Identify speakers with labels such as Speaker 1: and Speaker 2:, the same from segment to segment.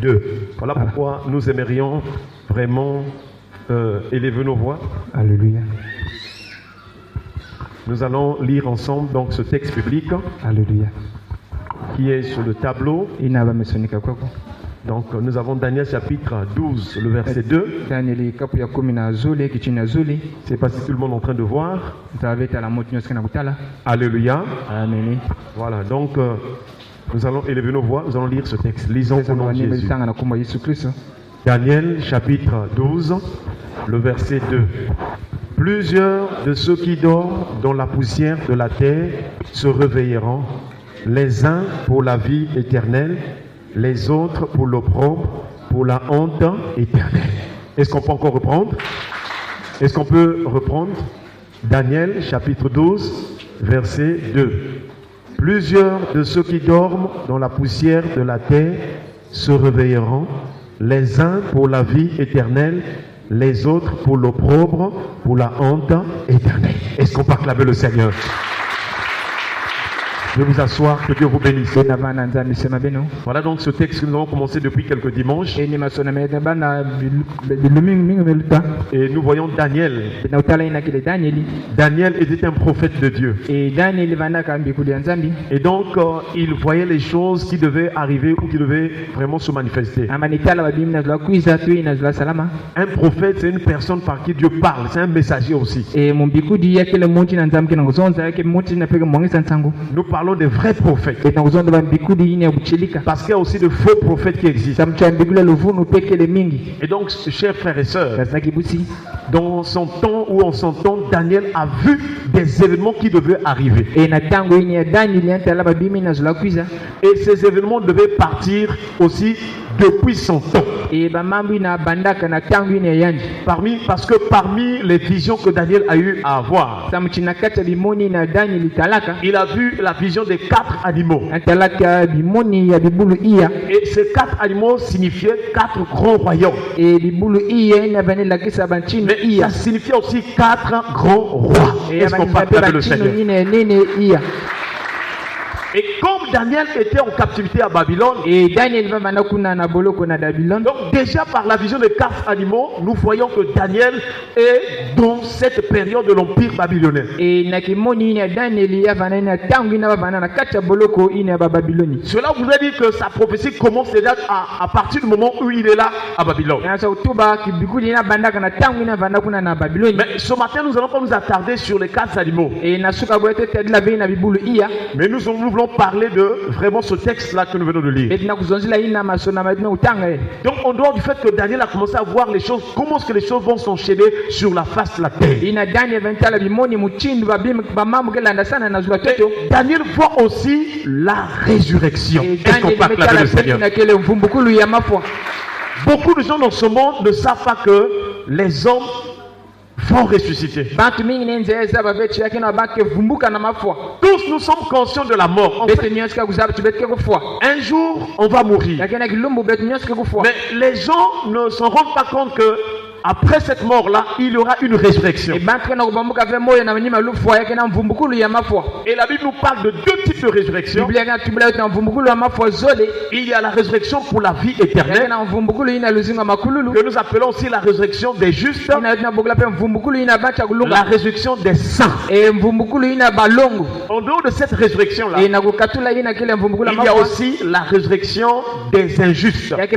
Speaker 1: 2. Voilà pourquoi nous aimerions vraiment élever nos voix.
Speaker 2: Alléluia.
Speaker 1: Nous allons lire ensemble donc ce texte biblique
Speaker 2: Alléluia.
Speaker 1: qui est sur le tableau.
Speaker 2: Inaba mesonika kwako.
Speaker 1: Donc nous avons Daniel chapitre 12, le verset 2.
Speaker 2: Daniel kapu ya 10 na zuli kichini ya zuli.
Speaker 1: Je ne sais pas si tout le monde est en train de voir.
Speaker 2: Taveta la moto nyoska na kutala.
Speaker 1: Alléluia.
Speaker 2: Amen.
Speaker 1: Voilà, donc nous allons élever nos voix, nous allons lire ce texte. Lisons au nom de Jésus. Daniel chapitre 12, le verset 2. Plusieurs de ceux qui dorment dans la poussière de la terre se réveilleront, les uns pour la vie éternelle, les autres pour l'opprobre, pour la honte éternelle. Est-ce qu'on peut encore reprendre? Est-ce qu'on peut reprendre? Daniel chapitre 12, verset 2. Plusieurs de ceux qui dorment dans la poussière de la terre se réveilleront, les uns pour la vie éternelle, les autres pour l'opprobre, pour la honte éternelle. Est-ce qu'on peut acclamer le Seigneur? Je vais vous asseoir, que Dieu vous bénisse. Voilà donc ce texte que nous avons commencé depuis quelques dimanches. Et nous voyons Daniel. Daniel était un prophète de Dieu. Et donc il voyait les choses qui devaient arriver ou qui devaient vraiment se manifester. Un prophète, c'est une personne par qui Dieu parle. C'est un messager aussi. Nous parlons des vrais prophètes. Parce qu'il y a aussi de faux prophètes qui existent. Et donc, chers frères et sœurs, dans son temps ou en son temps, Daniel a vu des événements qui devaient arriver. Et ces événements devaient partir aussi depuis son temps. Parce que parmi les visions que Daniel a eu à avoir, il a vu la vision des 4 animaux. Et ces 4 animaux signifiaient 4 grands royaumes. Mais ça signifiait aussi 4 grands rois. Est-ce qu'on peut acclamer le Seigneur? Et comme Daniel était en captivité à Babylone, donc déjà par la vision des 4 animaux, nous voyons que Daniel est dans cette période de l'empire babylonien. Cela voudrait dire que sa prophétie commence déjà à partir du moment où il est là à Babylone. Mais ce matin, nous n'allons pas nous attarder sur les 4 animaux. Mais nous voulons parler de vraiment ce texte-là que nous venons de lire. Donc, en dehors du fait que Daniel a commencé à voir les choses, comment est-ce que les choses vont s'enchaîner sur la face de la terre. Daniel voit aussi la résurrection. Est-ce qu'on peut acclamer le Seigneur? Beaucoup de gens dans ce monde ne savent pas que les hommes vont ressusciter. Tous nous sommes conscients de la mort. En fait, un jour, on va mourir. Mais les gens ne se rendent pas compte que après cette mort-là, il y aura une résurrection. Et la Bible nous parle de 2 types de résurrection. Il y a la résurrection pour la vie éternelle, que nous appelons aussi la résurrection des justes, la résurrection des saints. En dehors de cette résurrection-là, il y a aussi la résurrection des injustes. On peut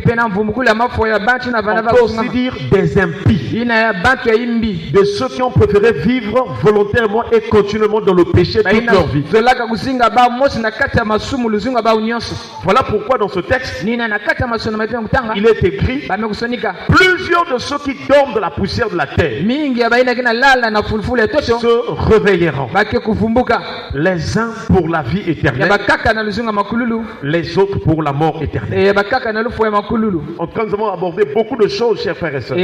Speaker 1: aussi dire des impies. De ceux qui ont préféré vivre volontairement et continuellement dans le péché toute leur vie. Voilà pourquoi dans ce texte, il est écrit: plusieurs de ceux qui dorment de la poussière de la terre se réveilleront, les uns pour la vie éternelle, les autres pour la mort éternelle. En tout cas, nous avons abordé beaucoup de choses, chers frères et sœurs.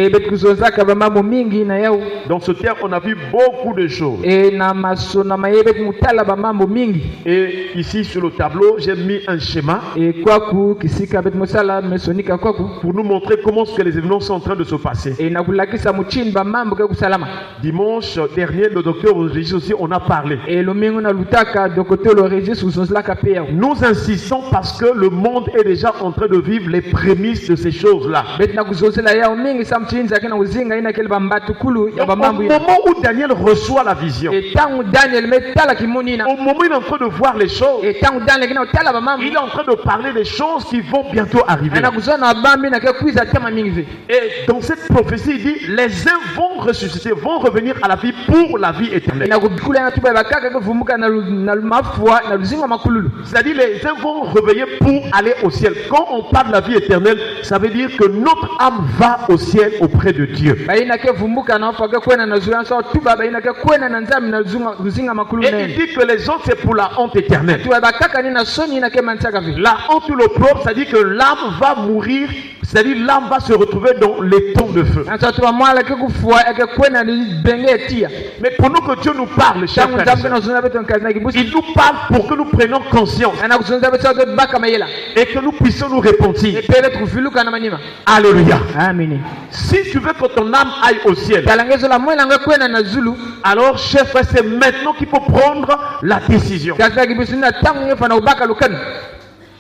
Speaker 2: zonzaka bamambo mingi na yau.
Speaker 1: Dans ce terme, on a vu beaucoup de choses.
Speaker 2: E na masona mayebe mutala bamambo mingi.
Speaker 1: Et ici sur le tableau, j'ai mis un schéma
Speaker 2: E kwaku kisika bet mosala mesonika kwaku.
Speaker 1: pour nous montrer comment ce que les événements sont en train de se passer.
Speaker 2: E na kulakisa muchini bamambo ke kusalama.
Speaker 1: Dimanche dernier, le docteur Régis aussi, on a parlé.
Speaker 2: E lomingo na lutaka dokoto lo regis uzonzlaka pe yau.
Speaker 1: Nous insistons parce que le monde est déjà en train de vivre les prémices de ces choses-là.
Speaker 2: Bet na kuzozela yau mingi samchini zakena uzinga ina kele bambatu kulu ya
Speaker 1: Donc, au
Speaker 2: bamambo.
Speaker 1: moment où Daniel reçoit la vision,
Speaker 2: E tangu Daniel metala kimonina.
Speaker 1: au moment où il est en train de voir les choses,
Speaker 2: E tangu Daniel kina utala bamambo.
Speaker 1: il est en train de parler des choses qui vont bientôt arriver.
Speaker 2: Ana kuzona bambi na ke kuiza tema mingi.
Speaker 1: Et dans cette prophétie, il dit, les uns vont ressusciter, vont revenir à la vie pour la vie éternelle.
Speaker 2: Na kubikula na tuba bakaka ke vumuka na mafwa na luzinga makululu.
Speaker 1: C'est-à-dire, les uns vont réveiller pour aller au ciel. Quand on parle de la vie éternelle, ça veut dire que notre âme va au ciel auprès de Dieu.
Speaker 2: Baina ke vumuka na faka kwena na zuya so tuba baina ke kwena na nzami na luzinga makululu.
Speaker 1: Et il dit que les autres, c'est pour la honte éternelle.
Speaker 2: Tuba bakaka ni na soni na ke mansaka vi.
Speaker 1: La honte ou l'opprobre, c'est-à-dire que l'âme va mourir, c'est-à-dire l'âme va se retrouver dans les temps de feu.
Speaker 2: Asa tuba mwala ke kufwa ke kwena ni benge tia.
Speaker 1: Mais pour nous que Dieu nous parle, chers
Speaker 2: Tangu
Speaker 1: frères et
Speaker 2: nzambe na
Speaker 1: sœurs,
Speaker 2: zona beto nkazi na kibusi.
Speaker 1: il nous parle pour que nous prenions conscience
Speaker 2: Ana kuzonza beto de baka mayela.
Speaker 1: et que nous puissions nous repentir.
Speaker 2: E pele kufiluka na manima.
Speaker 1: Alléluia.
Speaker 2: Amini.
Speaker 1: Si tu veux que ton âme aille au ciel,
Speaker 2: Talangezo la mwela nga kwena na zulu.
Speaker 1: alors, chers frères, c'est maintenant qu'il faut prendre la décision.
Speaker 2: Kazi na kibusi na tangu ngefa na ubaka lukanu.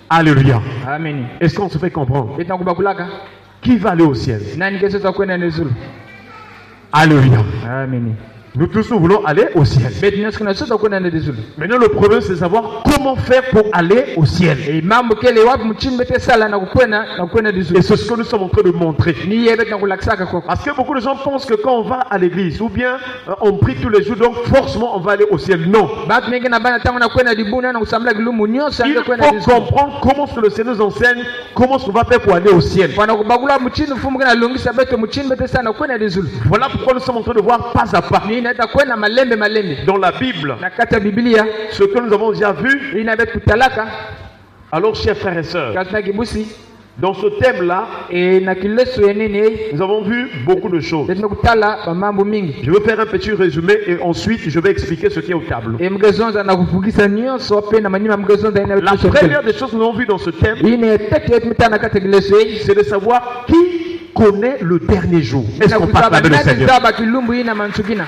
Speaker 1: Alléluia.
Speaker 2: Amini.
Speaker 1: Est-ce qu'on se fait comprendre?
Speaker 2: Beto kubakulaka.
Speaker 1: Qui va aller au ciel?
Speaker 2: Nani keso za kwena na zulu.
Speaker 1: Alléluia.
Speaker 2: Amini.
Speaker 1: Nous tous, nous voulons aller au ciel.
Speaker 2: Beto nyasko na soza kwena na zulu.
Speaker 1: Maintenant, le problème, c'est de savoir comment faire pour aller au ciel.
Speaker 2: E mambo kele wapi mchini bete sala na kukwena
Speaker 1: Et
Speaker 2: dizulu.
Speaker 1: c'est ce que nous sommes en train de montrer.
Speaker 2: Ni yebe na kulakisaka kwa.
Speaker 1: Parce que beaucoup de gens pensent que quand on va à l'église, ou bien on prie tous les jours, donc forcément on va aller au ciel. Non.
Speaker 2: Batu mingi na bana tangu na kwena dibuna na kusamla gilumu nyosa
Speaker 1: Il
Speaker 2: nge kwena
Speaker 1: faut
Speaker 2: dizulu.
Speaker 1: comprendre comment ce que le Seigneur nous enseigne, comment ce qu'on va faire pour aller au ciel.
Speaker 2: Wana kubagula mchini fumu kana lungisa beto mchini bete sana kwena dizulu.
Speaker 1: Voilà pourquoi nous sommes en train de voir pas à pas
Speaker 2: Ni naita kwena malembe
Speaker 1: dans la Bible
Speaker 2: na kata Biblia
Speaker 1: ce que nous avons déjà vu.
Speaker 2: ina betu kutalaka
Speaker 1: Alors, chers frères et sœurs,
Speaker 2: kasna kibusi
Speaker 1: dans ce thème-là,
Speaker 2: e na kileso yenene
Speaker 1: nous avons vu beaucoup de choses.
Speaker 2: betu kutala mambo mingi.
Speaker 1: Je vais faire un petit résumé et ensuite je vais expliquer ce qui est au tableau.
Speaker 2: E mgezonza na kufugisa nyoso pe na manima mgezonza ina
Speaker 1: La
Speaker 2: betu
Speaker 1: première des choses que nous avons vues dans ce thème,
Speaker 2: ine tete yetu mitana kata kileso yi.
Speaker 1: c'est de savoir qui connaît le dernier jour. Est-ce qu'on parle avec le Seigneur?
Speaker 2: Zaba kilumbu ina mansukina.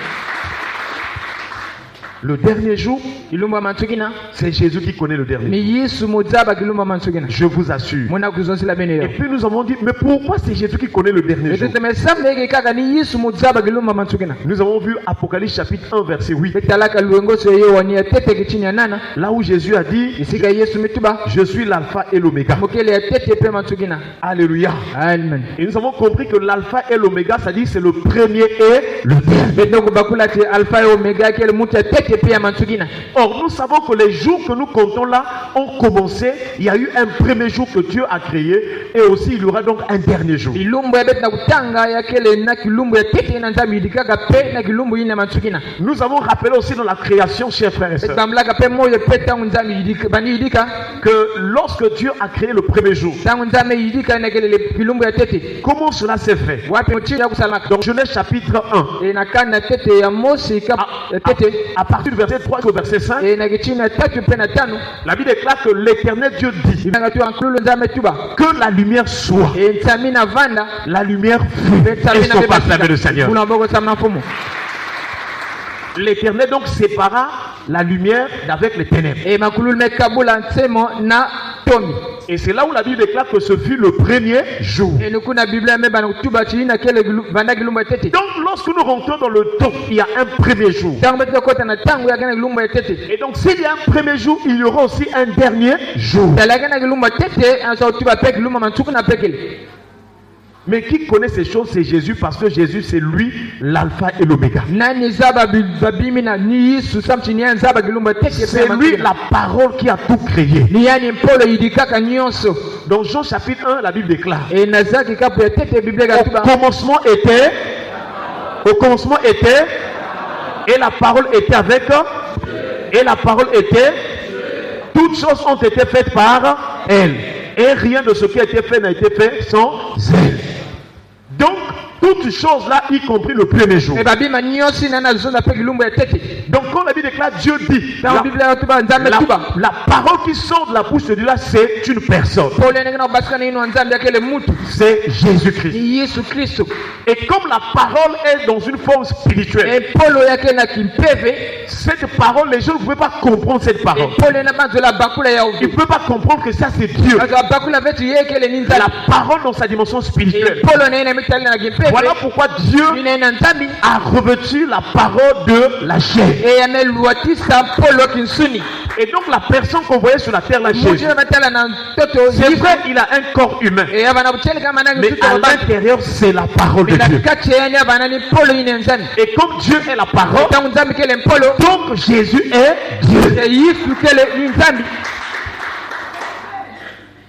Speaker 1: Le dernier jour,
Speaker 2: Kilumbu mansukina.
Speaker 1: c'est Jésus qui connaît le dernier
Speaker 2: Ni
Speaker 1: jour.
Speaker 2: Yesu muzaba kilumbu mansukina.
Speaker 1: Je vous assure.
Speaker 2: Muna kuzonsila bene
Speaker 1: Et
Speaker 2: yo.
Speaker 1: puis nous avons dit, mais pourquoi c'est Jésus qui connaît le dernier jour?
Speaker 2: Betete mesamle ke kaka ni Yesu muzaba kilumbu mansukina.
Speaker 1: Nous avons vu Apocalypse chapitre 1 verset 8.
Speaker 2: Betalaka luengoso yo wani tete kichini ya nana.
Speaker 1: Là où Jésus a dit,
Speaker 2: Isika Yesu mituba.
Speaker 1: je suis l'alpha et l'oméga.
Speaker 2: Mokele ya tete pe mansukina.
Speaker 1: Alléluia.
Speaker 2: Amen.
Speaker 1: Et nous avons compris que l'alpha et l'oméga, ça dit c'est le premier et le dernier.
Speaker 2: Betete kubakula te alpha et omega kele mutu ya tete pe ya mansukina.
Speaker 1: Or, nous savons que les jours que nous comptons là ont commencé. Il y a eu un premier jour que Dieu a créé et aussi il y aura donc un dernier jour.
Speaker 2: Ilumbu ya bete na kutanga ya kele na kilumbu ya tete na nzambi idikaka pe na kilumbu ina mansukina.
Speaker 1: Nous avons rappelé aussi dans la création, chers frères et sœurs,
Speaker 2: Betamlaka pe moyo pe tangu nzambi idika bani idika.
Speaker 1: que lorsque Dieu a créé le premier jour,
Speaker 2: Tangu nzambe idika na kele kilumbu ya tete.
Speaker 1: comment cela s'est fait?
Speaker 2: Wapi mchini ya kusalaka.
Speaker 1: Dans Genèse chapitre 1,
Speaker 2: E na kana tete ya mosi ka tete.
Speaker 1: à partir du verset 3 au verset 5,
Speaker 2: E na kichini ya tatu pe na tano.
Speaker 1: la Bible déclare que l'Éternel Dieu dit
Speaker 2: Nanga tu ankulu nzambe tuba.
Speaker 1: que la lumière soit.
Speaker 2: E ntsami na vanda.
Speaker 1: La lumière fut. Est-ce qu'on passe avec le Seigneur?
Speaker 2: Kuna boko samna fumu.
Speaker 1: L'Éternel donc sépara la lumière d'avec les ténèbres.
Speaker 2: E makulu me kabula nsemo na tomi.
Speaker 1: Et c'est là où la Bible déclare que ce fut le premier jour.
Speaker 2: E nukuna Biblia me bana tuba chini na kele vanda kilumbu ya tete.
Speaker 1: Donc lorsque nous rentrons dans le temps, il y a un premier jour.
Speaker 2: Tangu bete kota na tangu ya kana kilumbu ya tete.
Speaker 1: Et donc s'il y a un premier jour, il y aura aussi un dernier jour.
Speaker 2: Talaka na kilumbu ya tete anasa tuba pe kilumbu mansuku na pekele.
Speaker 1: Mais qui connaît ces choses, c'est Jésus, parce que Jésus, c'est lui, l'alpha et l'oméga.
Speaker 2: Nani zaba babimina ni Yesu samchini ya zaba kilumbu ya tete pe
Speaker 1: C'est lui, la parole qui a tout créé.
Speaker 2: ni yani mpolo idikaka nyonso.
Speaker 1: Dans Jean chapitre 1, la Bible déclare,
Speaker 2: E nazaki kapu ya tete Biblia
Speaker 1: au
Speaker 2: katuba.
Speaker 1: commencement était, et la parole était avec, et la parole était, toutes choses ont été faites par elle. Et rien de ce qui a été fait n'a été fait sans elle. Donc, toutes choses là, y compris le premier jour.
Speaker 2: e babima nyonso nana zonda pe kilumbu ya tete
Speaker 1: Donc, quand la Bible déclare, Dieu dit,
Speaker 2: dans Biblia tuba nzambe tuba
Speaker 1: la parole qui sort de la bouche de Dieu là, c'est une personne.
Speaker 2: pole ndenge na basika nino nzambe akele mutu
Speaker 1: C'est Jésus-Christ.
Speaker 2: ni Yesu Kristo
Speaker 1: Et comme la parole est dans une forme spirituelle,
Speaker 2: e polo yake na kimpeve
Speaker 1: cette parole, les gens ne pouvaient pas comprendre cette
Speaker 2: e
Speaker 1: parole.
Speaker 2: pole na banzola bakula ya
Speaker 1: Ils
Speaker 2: ovi
Speaker 1: ne pouvaient pas comprendre que ça c'est Dieu.
Speaker 2: aka bakula vetu yekele ni nzambe
Speaker 1: La parole dans sa dimension
Speaker 2: e
Speaker 1: spirituelle.
Speaker 2: polo na ina mitali na kimpeve
Speaker 1: Voilà pourquoi Dieu
Speaker 2: ina na nzambe
Speaker 1: a revêtu la parole de la chair.
Speaker 2: e ameluatisa polo kinsuni
Speaker 1: Et donc la personne qu'on voyait sur la terre, là, Jésus,
Speaker 2: mujina matala na toto
Speaker 1: c'est vrai, il a un corps humain.
Speaker 2: e abana buchele kama na
Speaker 1: Mais à l'intérieur, c'est la parole de
Speaker 2: na
Speaker 1: Dieu.
Speaker 2: kati yani abana ni polo ina nzambe
Speaker 1: Et comme Dieu est la parole,
Speaker 2: tangu nzambe kele polo
Speaker 1: donc Jésus est Dieu.
Speaker 2: e Yesu kele ni nzambe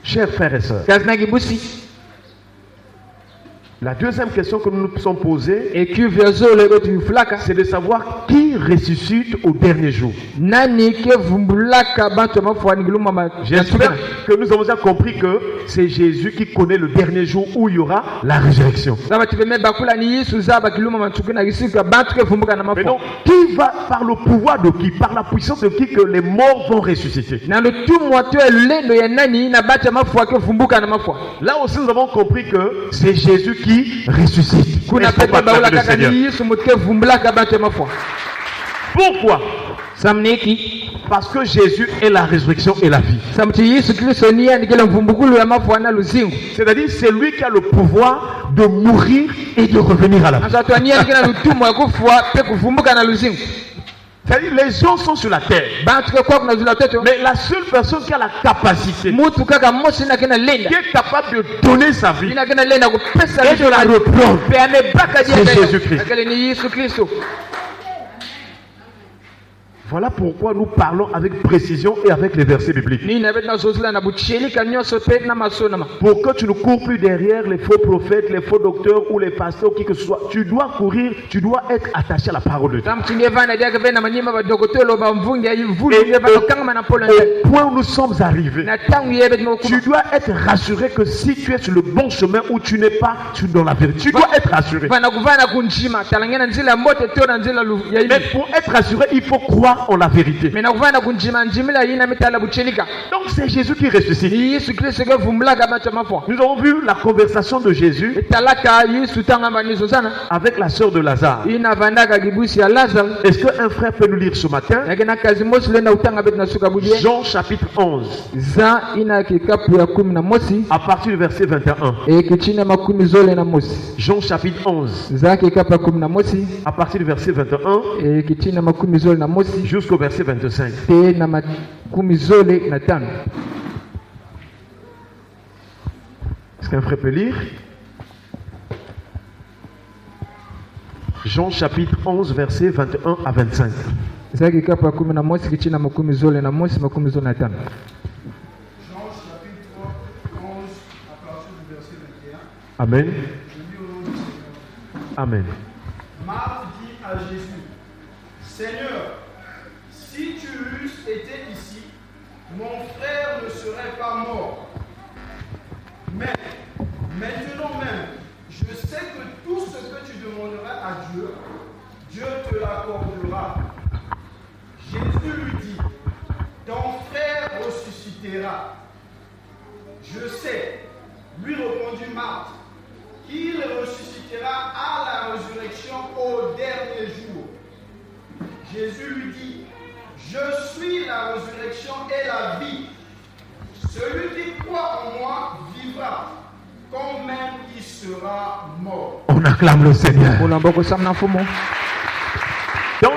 Speaker 1: Chers frères et sœurs,
Speaker 2: kazi na kibusi
Speaker 1: la deuxième question que nous nous sommes posée,
Speaker 2: ekivyazole kwetifulaka
Speaker 1: c'est de savoir qui ressuscite au dernier jour.
Speaker 2: nani kevumbulaka bantu amafwani kiluma
Speaker 1: J'espère que nous avons déjà compris que c'est Jésus qui connaît le dernier jour où il y aura la résurrection.
Speaker 2: zaba tiveme bakula ni Yesu zaba kiluma mantuku na kisika bantu kevumbuka na
Speaker 1: Mais
Speaker 2: mafwa
Speaker 1: donc, qui va par le pouvoir de qui, par la puissance de qui que les morts vont ressusciter?
Speaker 2: na lutumwa to elulendo ya nani na bantu amafwa kevumbuka na mafwa
Speaker 1: Là aussi, nous avons compris que c'est Jésus qui ressuscite.
Speaker 2: kuna
Speaker 1: Est-ce qu'on
Speaker 2: pete
Speaker 1: va
Speaker 2: baula
Speaker 1: acclamer le
Speaker 2: kaka
Speaker 1: Seigneur?
Speaker 2: ni Yesu mutu kevumbulaka bantu amafwa
Speaker 1: Pourquoi?
Speaker 2: samniki
Speaker 1: Parce que Jésus est la résurrection et la vie.
Speaker 2: samti Yesu Kristo ni andikele mvumbukulu ya mafwa na luzingu
Speaker 1: C'est-à-dire, c'est lui qui a le pouvoir de mourir et de revenir à la vie.
Speaker 2: akatwa ni andikele lutumwa kufwa pe kuvumbuka na luzingu
Speaker 1: C'est-à-dire, les gens sont sur la terre.
Speaker 2: bantu kekwa kuna zula toto
Speaker 1: Mais la seule personne qui a la capacité,
Speaker 2: mutu kaka mosi na kena
Speaker 1: qui
Speaker 2: lenda
Speaker 1: est capable de donner sa vie
Speaker 2: ina kena lenda kupesa
Speaker 1: et de la reprendre,
Speaker 2: pe amebaka
Speaker 1: c'est Jésus-Christ.
Speaker 2: akele ni Yesu Kristo
Speaker 1: Voilà pourquoi nous parlons avec précision et avec les versets bibliques.
Speaker 2: ni na betna zozula na buchelika nyonso pe na masonama
Speaker 1: Pour que tu ne cours plus derrière les faux prophètes, les faux docteurs ou les pasteurs, qui que ce soit. Tu dois courir, tu dois être attaché à la parole de Dieu.
Speaker 2: tamtinge vana dia ke na manyima ba dokotelo ba mvungi ya yivulu
Speaker 1: Et
Speaker 2: ye ba kanga na polo
Speaker 1: au point où nous sommes arrivés,
Speaker 2: na tangu ye betna
Speaker 1: tu dois être rassuré que si tu es sur le bon chemin ou tu n'es pas dans la vérité, tu dois être rassuré.
Speaker 2: vana kuvana kunjima talangena nzila moto to na nzila lu ya
Speaker 1: Mais
Speaker 2: yivi
Speaker 1: pour être rassuré, il faut croire en la vérité.
Speaker 2: mena kuvana kunjima njimila yina mitala buchelika
Speaker 1: Donc c'est Jésus qui ressuscite.
Speaker 2: ni Yesu Kristo kevumbulaka bantu amafwa
Speaker 1: Nous avons vu la conversation de Jésus
Speaker 2: talaka Yesu tanga manizo sana
Speaker 1: avec la sœur de Lazare.
Speaker 2: ina vandaka kibusi ya Lazaro
Speaker 1: Est-ce qu'un frère peut nous lire ce matin
Speaker 2: yakena kazi mosi lenda utanga betna suka budie
Speaker 1: Jean chapitre 11,
Speaker 2: za ina kikapu ya 11
Speaker 1: à partir du verset 21.
Speaker 2: ekichina makumi zole na mosi
Speaker 1: Jean chapitre 11,
Speaker 2: za kikapu ya 11
Speaker 1: à partir du verset 21
Speaker 2: ekichina makumi zole na mosi
Speaker 1: jusqu'au verset 25.
Speaker 2: te na makumi zole na tano
Speaker 1: Est-ce qu'un frère peut lire Jean chapitre 11, verset 21 à 25.
Speaker 2: za kikapu ya 11 kichina makumi zole na mosi makumi zole na tano
Speaker 3: Jean chapitre 11 à partir du verset 21.
Speaker 1: Amen.
Speaker 3: Je lis au nom du Seigneur.
Speaker 1: Amen.
Speaker 3: Marthe dit à Jésus, Seigneur, si tu eusses été ici, mon frère ne serait pas mort. Mais maintenant même, je sais que tout ce que tu demanderas à Dieu, Dieu te l'accordera. Jésus lui dit, ton frère ressuscitera. Je sais, lui répondit Marthe, qu'il ressuscitera à la résurrection au dernier jour. Jésus lui dit, je suis la résurrection et la vie. Celui qui croit en moi vivra, quand même il sera mort.
Speaker 1: On acclame le Seigneur.
Speaker 2: ulamboko samna mfumo
Speaker 1: Donc,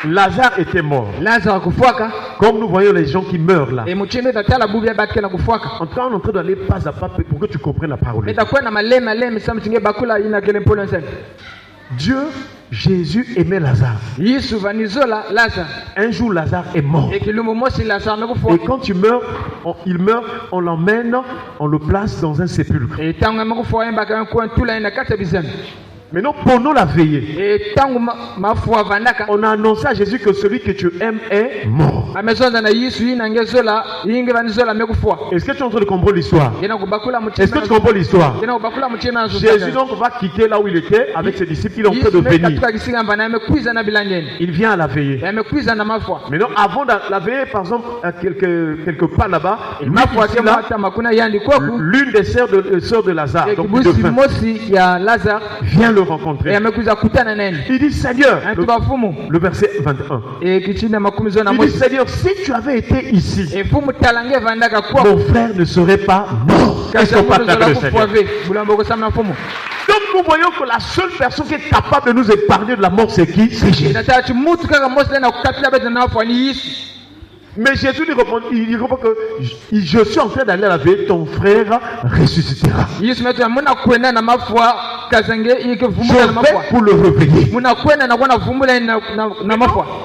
Speaker 1: Lazare était mort.
Speaker 2: Lazaro kufuaka
Speaker 1: Comme nous voyons les gens qui meurent là.
Speaker 2: emuchinde tatala bubya bakela kufuaka
Speaker 1: En train, on est en train d'aller pas à pas pour que tu comprennes la parole de Dieu.
Speaker 2: etakuwa na malema samtinge bakula ina kele polo nsani
Speaker 1: Dieu, Jésus aimait Lazare.
Speaker 2: Yesu vanizola Lazaro
Speaker 1: Un jour, Lazare est mort.
Speaker 2: ekilumu mosi Lazaro
Speaker 1: Et
Speaker 2: nakufuaka
Speaker 1: quand il meurt, on l'emmène, on le place dans un sépulcre.
Speaker 2: etango makufuaka embaka kwa ntula ina kata bizami
Speaker 1: Maintenant, pendant la veillée,
Speaker 2: e tangu mafua vandaka
Speaker 1: on a annoncé à Jésus que celui que tu aimes est mort.
Speaker 2: amezonza na Yesu ina ngezola inge vanizola mekufua
Speaker 1: Est-ce que tu es en train de comprendre l'histoire?
Speaker 2: yena kubakula
Speaker 1: Est-ce que tu comprends l'histoire?
Speaker 2: yena kubakula mutima
Speaker 1: Jésus donc va quitter là où il était avec ses disciples. Il est en train de venir. Il vient à la veillée. Maintenant, avant la veillée, par exemple, quelque part là-bas, l'une des sœurs de Lazare, donc de faim, vient le rencontrer. Il dit, Seigneur, le verset 21. Il dit, Seigneur, si tu avais été ici, mon frère ne serait pas mort. Est-ce qu'on partage le Seigneur? Donc nous voyons que la seule personne qui est capable de nous épargner de la mort, c'est qui? C'est Jésus. Mais Jésus lui répond, il répond que je suis en train d'aller à la veille, ton frère ressuscitera. Je vais pour le réveiller.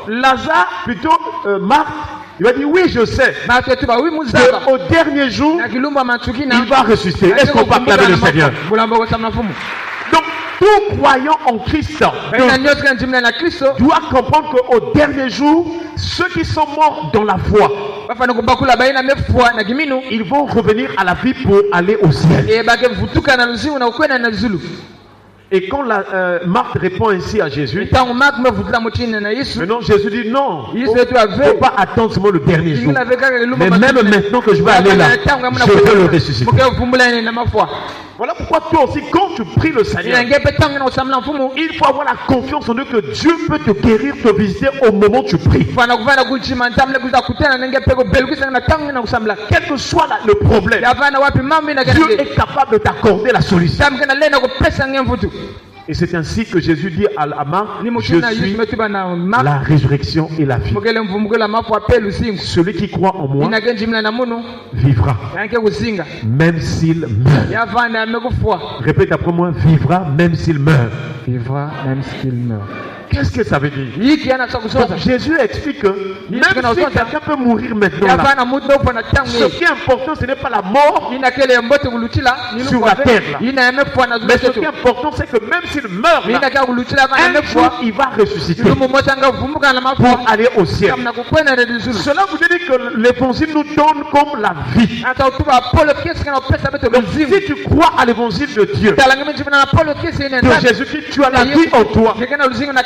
Speaker 1: Lazare, plutôt Marc, il va dire oui, je sais. Au dernier jour, il va ressusciter. Est-ce qu'on parle avec le Seigneur? Donc, tout croyant en Christ doit comprendre qu'au dernier jour, ceux qui sont morts dans la foi, ils vont revenir à la vie pour aller au ciel. Et quand Marc répond ainsi à Jésus, maintenant Jésus dit non, il ne faut pas attendre seulement le dernier jour. Mais même maintenant que je vais aller là, je veux le ressusciter. Voilà pourquoi toi aussi, quand tu pries le Seigneur, il faut avoir la confiance en Dieu que Dieu peut te guérir, te visiter au moment où tu pries. Quel que soit le problème, Dieu est capable de t'accorder la solution. Et c'est ainsi que Jésus dit à Marc, je suis la résurrection et la vie. Celui qui croit en moi vivra, même s'il meurt. Répète après moi, vivra même s'il meurt.
Speaker 2: Vivra même s'il meurt.
Speaker 1: Qu'est-ce que ça veut dire? Donc, Jésus explique que même si quelqu'un peut mourir maintenant, là, ce qui est important, ce n'est pas la mort sur la terre. Là. Mais ce qui est important, c'est que même s'il meurt, là, un jour, il va ressusciter pour aller au ciel. Cela vous dit que l'évangile nous donne comme la vie. Donc, si tu crois à l'évangile de Dieu, de Jésus-Christ, tu as la vie en toi.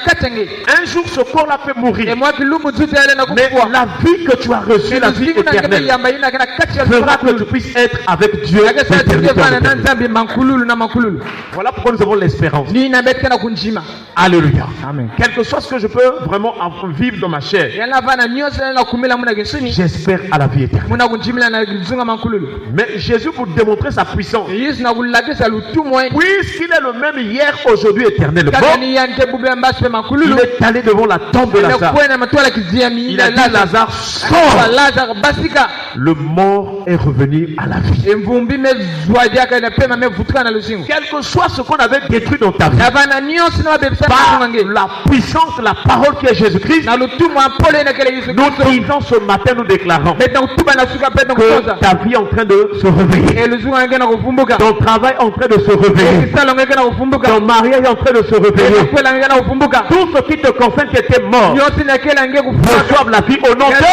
Speaker 1: Un jour, ce corps-là peut mourir. Mais la vie que tu as reçue, la vie éternelle, fera que tu puisses être avec Dieu. Voilà pourquoi nous avons l'espérance. Alléluia. Amen. Quel que soit ce que je peux vraiment vivre dans ma chair, j'espère à la vie éternelle. Mais Jésus, pour démontrer sa puissance, puisqu'il est le même hier, aujourd'hui, éternellement, il est allé devant la tombe de Lazare. Il a dit, Lazare, sors. Le mort est revenu à la vie. Quel que soit ce qu'on avait détruit dans ta vie, par la puissance de la parole qui est Jésus-Christ, nous disons ce matin, nous déclarons que ta vie est en train de se réveiller. Ton travail est en train de se réveiller. Ton mariage est en train de se réveiller. Tout ce qui te concerne qui était mort reçoivent la vie au nom de Dieu.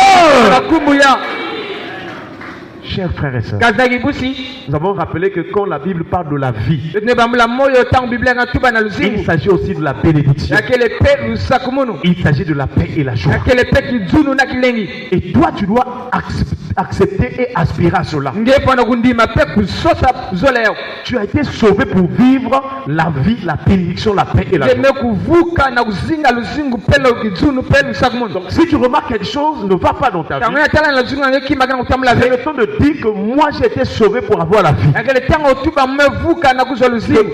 Speaker 1: Chers frères et sœurs, nous avons rappelé que quand la Bible parle de la vie, il s'agit aussi de la bénédiction. Il s'agit de la paix et la joie. Et toi, tu dois accepter et aspirer à cela. Tu as été sauvé pour vivre la vie, la bénédiction, la paix et la joie. Donc si tu remarques quelque chose ne va pas dans ta vie, c'est le temps de dire que moi j'ai été sauvé pour avoir la vie. Que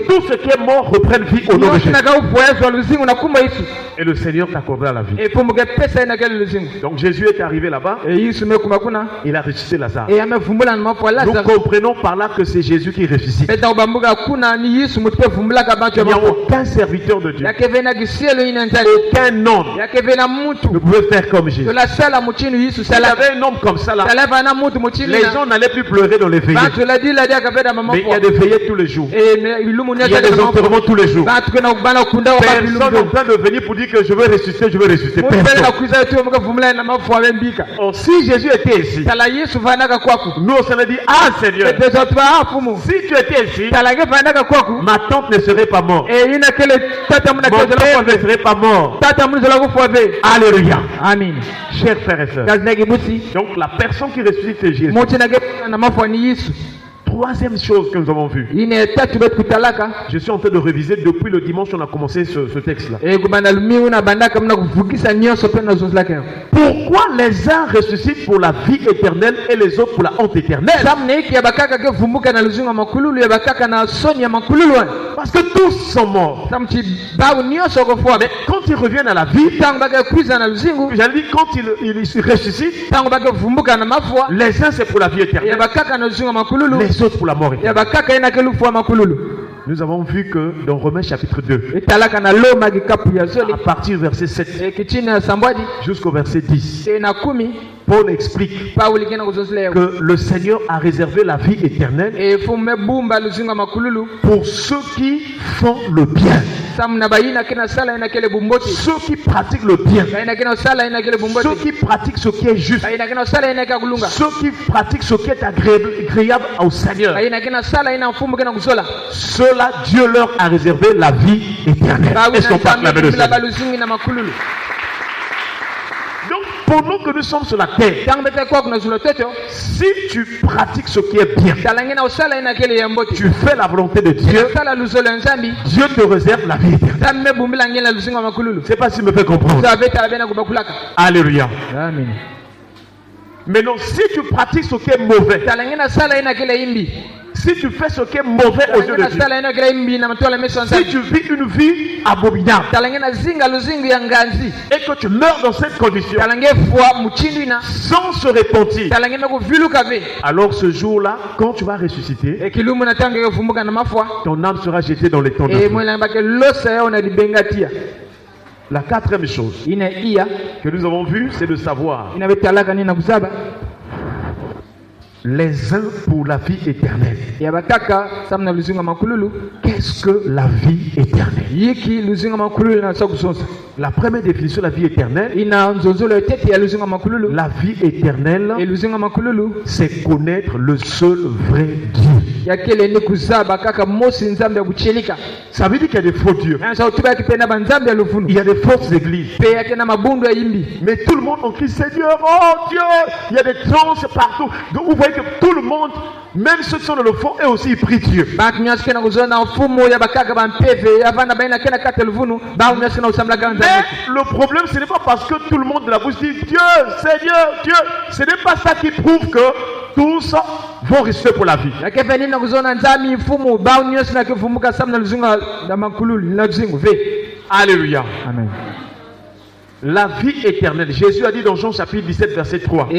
Speaker 1: tout ce qui est mort reprenne vie au nom de Jésus. Et le Seigneur t'accordera la vie. Donc Jésus est arrivé là-bas. Il a ressuscité Lazare. Nous comprenons par là que c'est Jésus qui ressuscite. Il n'y a aucun serviteur de Dieu, aucun homme ne pouvait faire comme Jésus. S'il y avait un homme comme ça là, les gens gens n'allaient plus pleurer dans les veillées. Mais il y a des veillées tous les jours. Il y a des enterrements tous les jours. Personne en train de venir pour dire que je veux ressusciter, je veux ressusciter. Or, si Jésus était ici, nous on s'en a dit, ah Seigneur, si tu étais ici, ma tante ne serait pas morte. Mon père ne serait pas mort. Alléluia.
Speaker 2: Amen.
Speaker 1: Chers frères et sœurs. Donc la personne qui ressuscite c'est Jésus. Troisième chose que nous avons vue. Je suis en train de réviser depuis le dimanche on a commencé ce texte-là. Pourquoi les uns ressuscitent pour la vie éternelle et les autres pour la honte éternelle? Parce que tous sont morts. Mais quand ils reviennent à la vie, j'allais dire quand ils ressuscitent, les uns c'est pour la vie éternelle, les autres pour la mort éternelle. Nous avons vu que dans Romains chapitre 2, à partir du verset 7 jusqu'au verset 10, Paul explique que le Seigneur a réservé la vie éternelle pour ceux qui font le bien, ceux qui pratiquent le bien, ceux qui pratiquent ce qui est juste, ceux qui pratiquent ce qui est agréable au Seigneur. Ceux-là, Dieu leur a réservé la vie éternelle. Est-ce qu'on peut acclamer le Seigneur? Donc, pendant que nous sommes sur la terre, si tu pratiques ce qui est bien, tu fais la volonté de Dieu, Dieu te réserve la vie éternelle. Je ne sais pas s'il me fait comprendre. Alléluia.
Speaker 2: Amen.
Speaker 1: Maintenant, si tu pratiques ce qui est mauvais, si tu fais ce qui est mauvais aux yeux de Dieu, si tu vis une vie abominable et que tu meurs dans cette condition sans se repentir, alors ce jour-là, quand tu vas ressusciter, ton âme sera jetée dans les temps de feu. La quatrième chose que nous avons vue, c'est de savoir les uns pour la vie éternelle. Qu'est-ce que la vie éternelle? La première définition de la vie éternelle, la vie éternelle, c'est connaître le seul vrai Dieu. Ça veut dire qu'il y a des faux dieux. Il y a des fausses églises. Mais tout le monde en crie Seigneur, oh Dieu. Il y a des trans partout. Donc vous voyez que tout le monde, même ceux qui sont dans le fond, eux aussi ils prient Dieu. Mais le problème, ce n'est pas parce que tout le monde de la bouche dit Dieu, Seigneur, Dieu. Ce n'est pas ça qui prouve que tous vont rester pour la vie. Alléluia.
Speaker 2: Amen.
Speaker 1: La vie éternelle. Jésus a dit dans Jean chapitre 17 verset 3.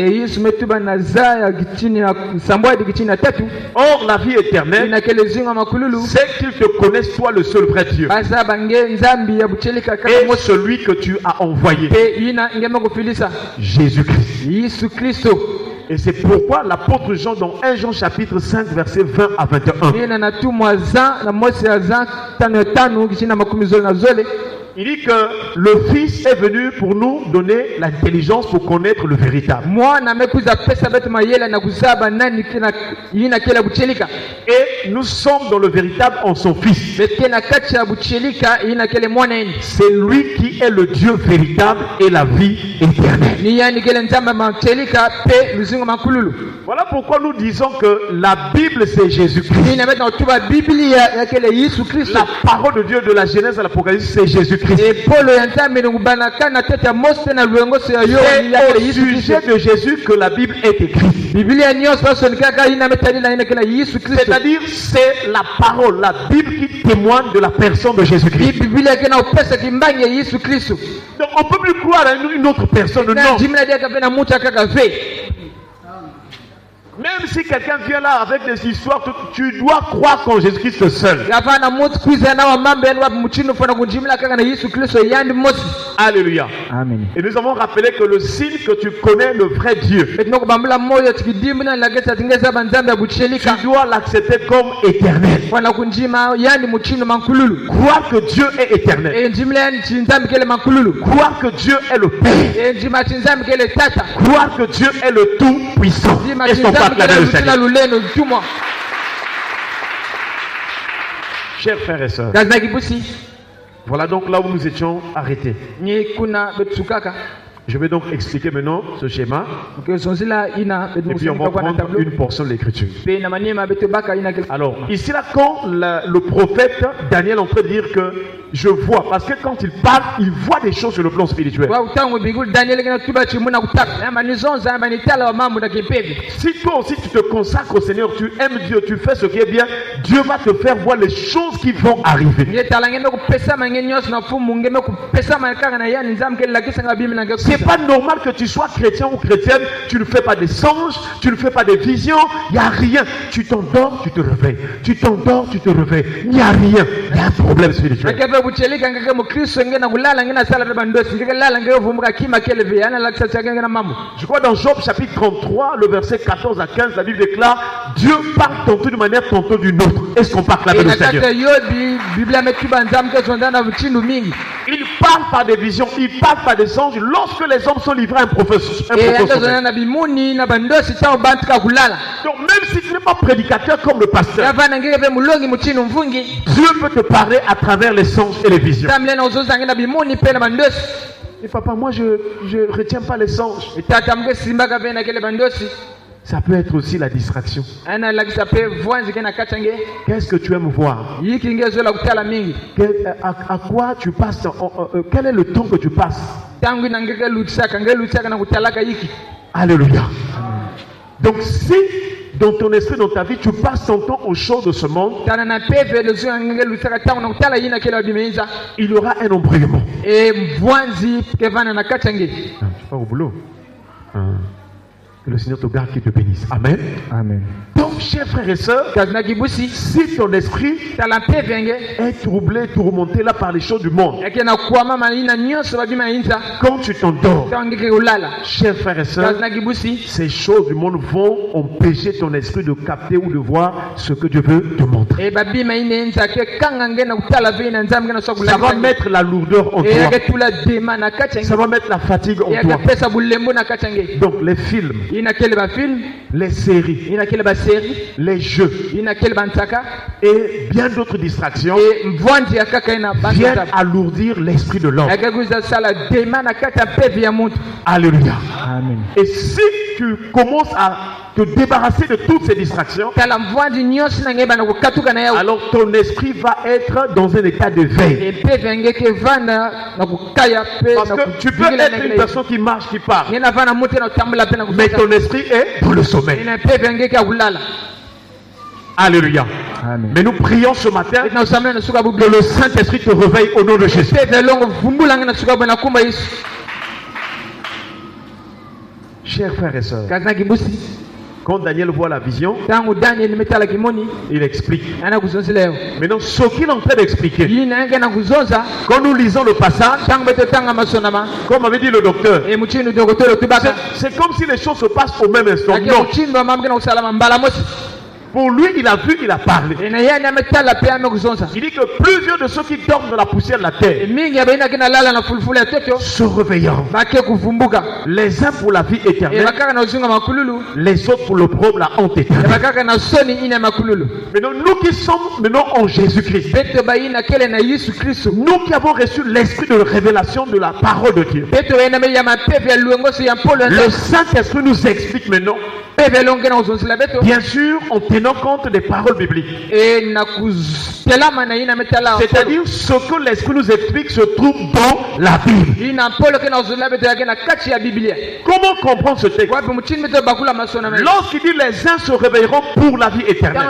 Speaker 1: Or la vie éternelle, c'est qu'ils te connaissent toi le seul vrai Dieu et celui que tu as envoyé, Jésus-Christ. Et c'est pourquoi l'apôtre Jean dans 1 Jean chapitre 5 verset 20 à 21, il dit que le Fils est venu pour nous donner l'intelligence pour connaître le véritable. Et nous sommes dans le véritable en son Fils. C'est lui qui est le Dieu véritable et la vie éternelle. Voilà pourquoi nous disons que la Bible c'est Jésus-Christ. La parole de Dieu de la Genèse à l'Apocalypse c'est Jésus-Christ. C'est au sujet de Jésus que la Bible est écrite. C'est-à-dire c'est la parole, la Bible qui témoigne de la personne de Jésus-Christ. Donc on ne peut plus croire à une autre personne, non. Même si quelqu'un vient là avec des histoires, tu dois croire qu'en Jésus-Christ seul.
Speaker 2: Gavana mutu kwizera wa mambe wa muchino fana kunjimla kaka na Yesu Kristo yandi mosi.
Speaker 1: Alléluia.
Speaker 2: Amen.
Speaker 1: Et nous avons rappelé que le signe que tu connais le vrai Dieu,
Speaker 2: Betino bambula moyo tikidimna lageta tingeza banzambe buchelika.
Speaker 1: tu dois l'accepter comme éternel.
Speaker 2: Fana kunjima yandi muchino mankululu.
Speaker 1: Croire que Dieu est éternel.
Speaker 2: Njimla yandi chinzambe kele mankululu.
Speaker 1: Croire que Dieu est le Père.
Speaker 2: Njima chinzambe kele tata.
Speaker 1: Croire que Dieu est le Tout-Puissant. Est-ce qu'on peut acclamer le Seigneur? Chers frères et sœurs, voilà donc là où nous étions arrêtés. Je vais donc expliquer maintenant ce schéma et puis on va prendre une portion de l'écriture. Alors, ici là, quand le prophète Daniel est en train de dire que je vois, parce que quand il parle, il voit des choses sur le plan spirituel. Si toi aussi tu te consacres au Seigneur, tu aimes Dieu, tu fais ce qui est bien, Dieu va te faire voir les choses qui vont arriver. C'est pas normal que tu sois chrétien ou chrétienne, tu ne fais pas des songes, tu ne fais pas des visions, il n'y a rien. Tu t'endors, tu te réveilles. Tu t'endors, tu te réveilles. Il n'y a rien. Il y a un problème spirituel. Je crois dans Job chapitre 33, le verset 14 à 15, la Bible déclare Dieu parle tantôt d'une manière, tantôt d'une autre. Est-ce qu'on parle avec le Seigneur? Il parle par des visions, il parle par des songes. Lorsque les hommes sont livrés à un professeur. Donc même si tu n'es pas prédicateur comme le pasteur, Dieu peut te parler à travers les songes et les visions. Et papa, moi je ne retiens pas les songes. Ça peut être aussi la distraction. Qu'est-ce que tu aimes voir? À quoi tu passes? Quel est le temps que tu passes? Alléluia. Donc si dans ton esprit, dans ta vie, tu passes ton temps aux choses de ce monde, il y aura un embrayement. Tu pars au boulot. Que le Seigneur te garde, qu'il te bénisse. Amen.
Speaker 2: Amen.
Speaker 1: Donc, chers frères et sœurs, si ton esprit est troublé, tourmenté là par les choses du monde, quand tu t'endors, chers frères et sœurs, ces choses du monde vont empêcher ton esprit de capter ou de voir ce que Dieu veut te montrer. Ça va mettre la lourdeur en toi. Ça va mettre la fatigue en toi. Donc, les films, les séries, les jeux et bien d'autres distractions viennent alourdir l'esprit de l'homme. Alléluia. Amen. Et si tu commences à te débarrasser de toutes ces distractions, alors ton esprit va être dans un état de veille. Parce que tu peux être une personne qui marche, qui parle, mais ton esprit est dans le sommeil. Alléluia. Amen. Mais nous prions ce matin que le Saint-Esprit te réveille au nom de Jésus. Chers frères et sœurs, quand Daniel voit la vision, il explique. Maintenant, ce qu'il est en train d'expliquer, quand nous lisons le passage, comme avait dit le docteur, c'est comme si les choses se passent au même instant. Non. Pour lui, il a vu, il a parlé. Il dit que plusieurs de ceux qui dorment dans la poussière de la terre se réveilleront. Les uns pour la vie éternelle, les autres pour l'opprobre, la honte éternelle. Maintenant, nous qui sommes maintenant en Jésus-Christ, nous qui avons reçu l'esprit de révélation de la parole de Dieu, le Saint-Esprit nous explique maintenant, bien sûr, en tenant compte des paroles bibliques. C'est-à-dire, ce que l'Esprit nous explique se trouve dans la Bible. Comment comprendre ce texte? Lorsqu'il dit les uns se réveilleront pour la vie éternelle,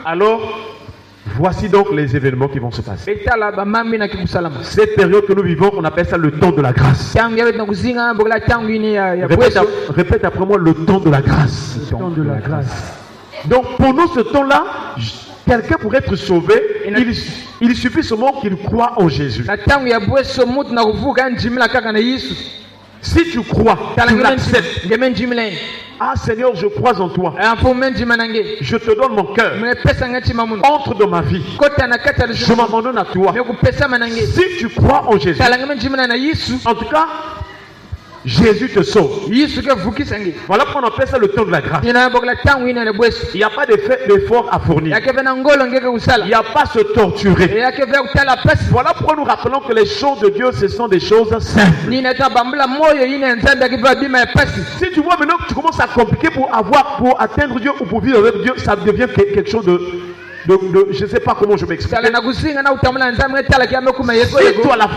Speaker 1: alors Voici donc les événements qui vont se passer.
Speaker 2: etala bamambi na kikusalama
Speaker 1: Cette période que nous vivons, on appelle ça le temps de la grâce.
Speaker 2: tangu ya na kuzinga bokola tangu ini ya
Speaker 1: Répète après moi, le temps de la grâce.
Speaker 2: le temps de la grâce.
Speaker 1: Donc pour nous, ce temps-là, quelqu'un pour être sauvé, il suffit seulement qu'il croit en Jésus.
Speaker 2: Na tangu ya bweso mutu na kuvuka njimila kaka na Yesu.
Speaker 1: Si tu crois, tu l'acceptes.
Speaker 2: Ngeme njimila.
Speaker 1: Ah Seigneur, je crois en toi. Je te donne mon cœur. Entre dans ma vie. Je m'abandonne à toi. Si tu crois en Jésus, en tout cas, Jésus te sauve. Voilà pourquoi on appelle ça le temps de la grâce. Il n'y a pas d'effort à fournir. Il n'y a pas à se torturer. Voilà pourquoi nous rappelons que les choses de Dieu, ce sont des choses simples. Si tu vois maintenant que tu commences à compliquer pour atteindre Dieu ou pour vivre avec Dieu, ça devient quelque chose de je ne sais pas comment je m'explique. Si tu as la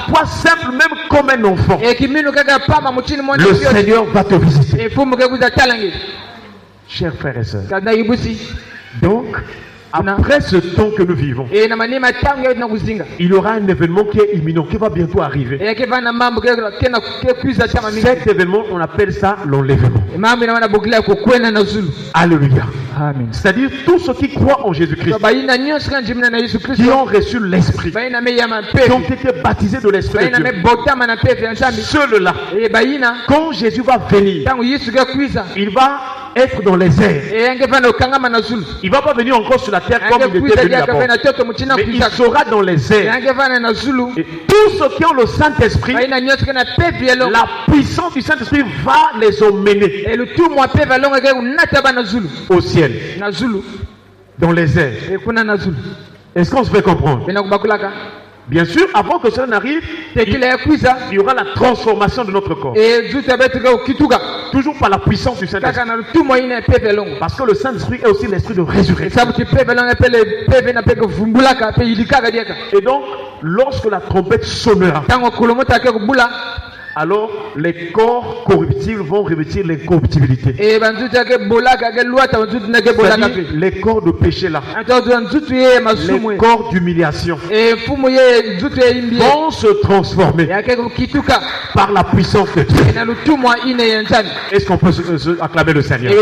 Speaker 1: foi simple même comme un enfant, le Seigneur va te visiter. Chers frères et sœurs, donc après ce temps que nous vivons, il y aura un événement qui est imminent, qui va bientôt arriver. Cet événement, on appelle ça l'enlèvement. Alléluia. C'est-à-dire tous ceux qui croient en Jésus-Christ, qui ont reçu l'Esprit, qui ont été baptisés de l'Esprit de Dieu, ceux-là, quand Jésus va venir, il va être dans les airs. Il ne va pas venir encore sur la terre comme il était venu d'abord. Mais il sera dans les airs. Et tous ceux qui ont le Saint-Esprit, la puissance du Saint-Esprit va les emmener au ciel, dans les airs. Est-ce qu'on se fait comprendre? Bien sûr, avant que cela n'arrive, il y aura la transformation de notre corps. Toujours par la puissance du Saint-Esprit. Parce que le Saint-Esprit est aussi l'esprit de résurrection. Et donc, lorsque la trompette sonnera, alors les corps corruptibles vont revêtir l'incorruptibilité. Les corps de péché là, les corps d'humiliation vont se transformer par la puissance de Dieu. Est-ce qu'on peut se acclamer le Seigneur?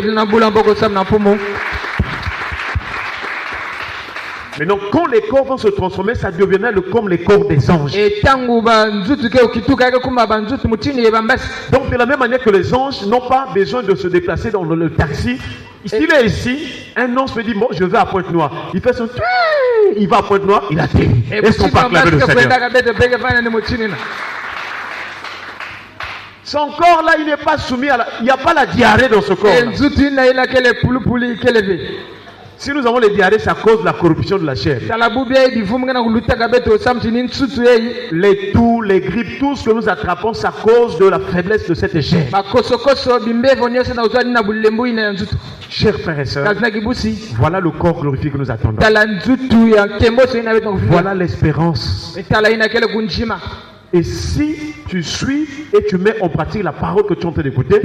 Speaker 1: Mais donc, quand les corps vont se transformer, ça deviendra comme les corps des anges. Donc, de la même manière que les anges n'ont pas besoin de se déplacer dans le taxi, s'il est ici, un ange me dit, bon, je vais à Pointe-Noire. Il fait son... Il va à Pointe-Noire, il atterrit. Est-ce qu'on peut acclamer le Seigneur? Son corps là, il n'est pas soumis à il n'y a pas la diarrhée dans ce corps. Si nous avons les diarrhées, c'est à cause de la corruption de la chair. Les toux, les grippes, tout ce que nous attrapons, c'est à cause de la faiblesse de cette chair. Chers frères et sœurs, voilà le corps glorifié que nous attendons. Voilà l'espérance. Et si tu suis et tu mets en pratique la parole que tu es en train d'écouter,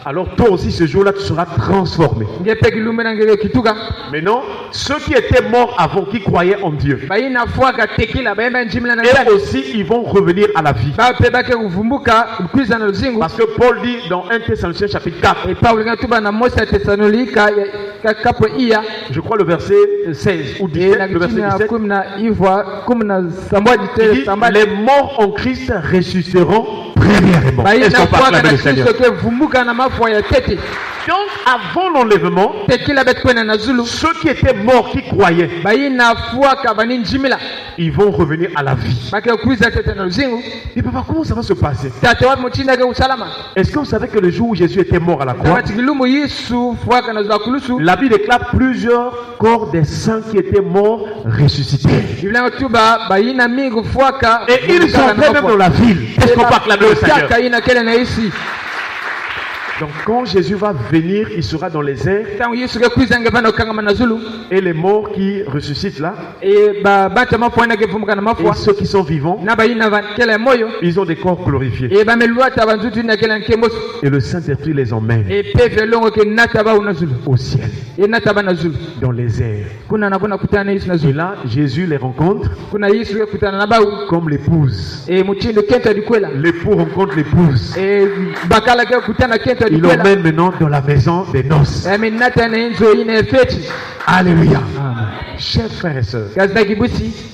Speaker 1: alors toi aussi ce jour-là tu seras transformé. Maintenant, ceux qui étaient morts avant, qui croyaient en Dieu, et aussi ils vont revenir à la vie. Parce que Paul dit dans 1 Thessaloniciens chapitre 4, je crois le verset 16 ou 17, le verset 17, les morts en Christ ressusciteront premièrement. Est-ce qu'on peut acclamer le Seigneur? Donc avant l'enlèvement, ceux qui étaient morts, qui croyaient, ils vont revenir à la vie. Et papa, comment ça va se passer? Est-ce que vous savez que le jour où Jésus était mort à la croix, la Bible déclare plusieurs corps des saints qui étaient morts ressuscités. Et ils sont même dans la ville. Est-ce qu'on peut acclamer le Seigneur? Donc quand Jésus va venir, il sera dans les airs.
Speaker 2: ntango yesu ke kwizanga vana okangama na zulu
Speaker 1: Et les morts qui ressuscitent là,
Speaker 2: e babata mafua na kevumuka na
Speaker 1: et
Speaker 2: mafua
Speaker 1: ceux qui sont vivants,
Speaker 2: na bayina kele moyo
Speaker 1: ils ont des corps glorifiés.
Speaker 2: e bameluata banzutu na kele nkemboso
Speaker 1: Et le Saint-Esprit les emmène
Speaker 2: e peve longo ke nata ba na zulu
Speaker 1: au ciel,
Speaker 2: e nata ba na zulu
Speaker 1: dans les airs.
Speaker 2: kuna na kuna kutana yesu na
Speaker 1: Et
Speaker 2: zulu
Speaker 1: là, Jésus les rencontre
Speaker 2: kuna yesu ke kutana na bau
Speaker 1: comme l'épouse.
Speaker 2: e mutindo kento dikwela
Speaker 1: L'époux rencontre l'épouse.
Speaker 2: e bakala ke kutana kento
Speaker 1: Il
Speaker 2: dikwela
Speaker 1: l'emmène maintenant dans la maison des noces.
Speaker 2: e minata na enzo ine feti
Speaker 1: Alléluia.
Speaker 2: amen
Speaker 1: Chers frères et sœurs,
Speaker 2: gazda kibusi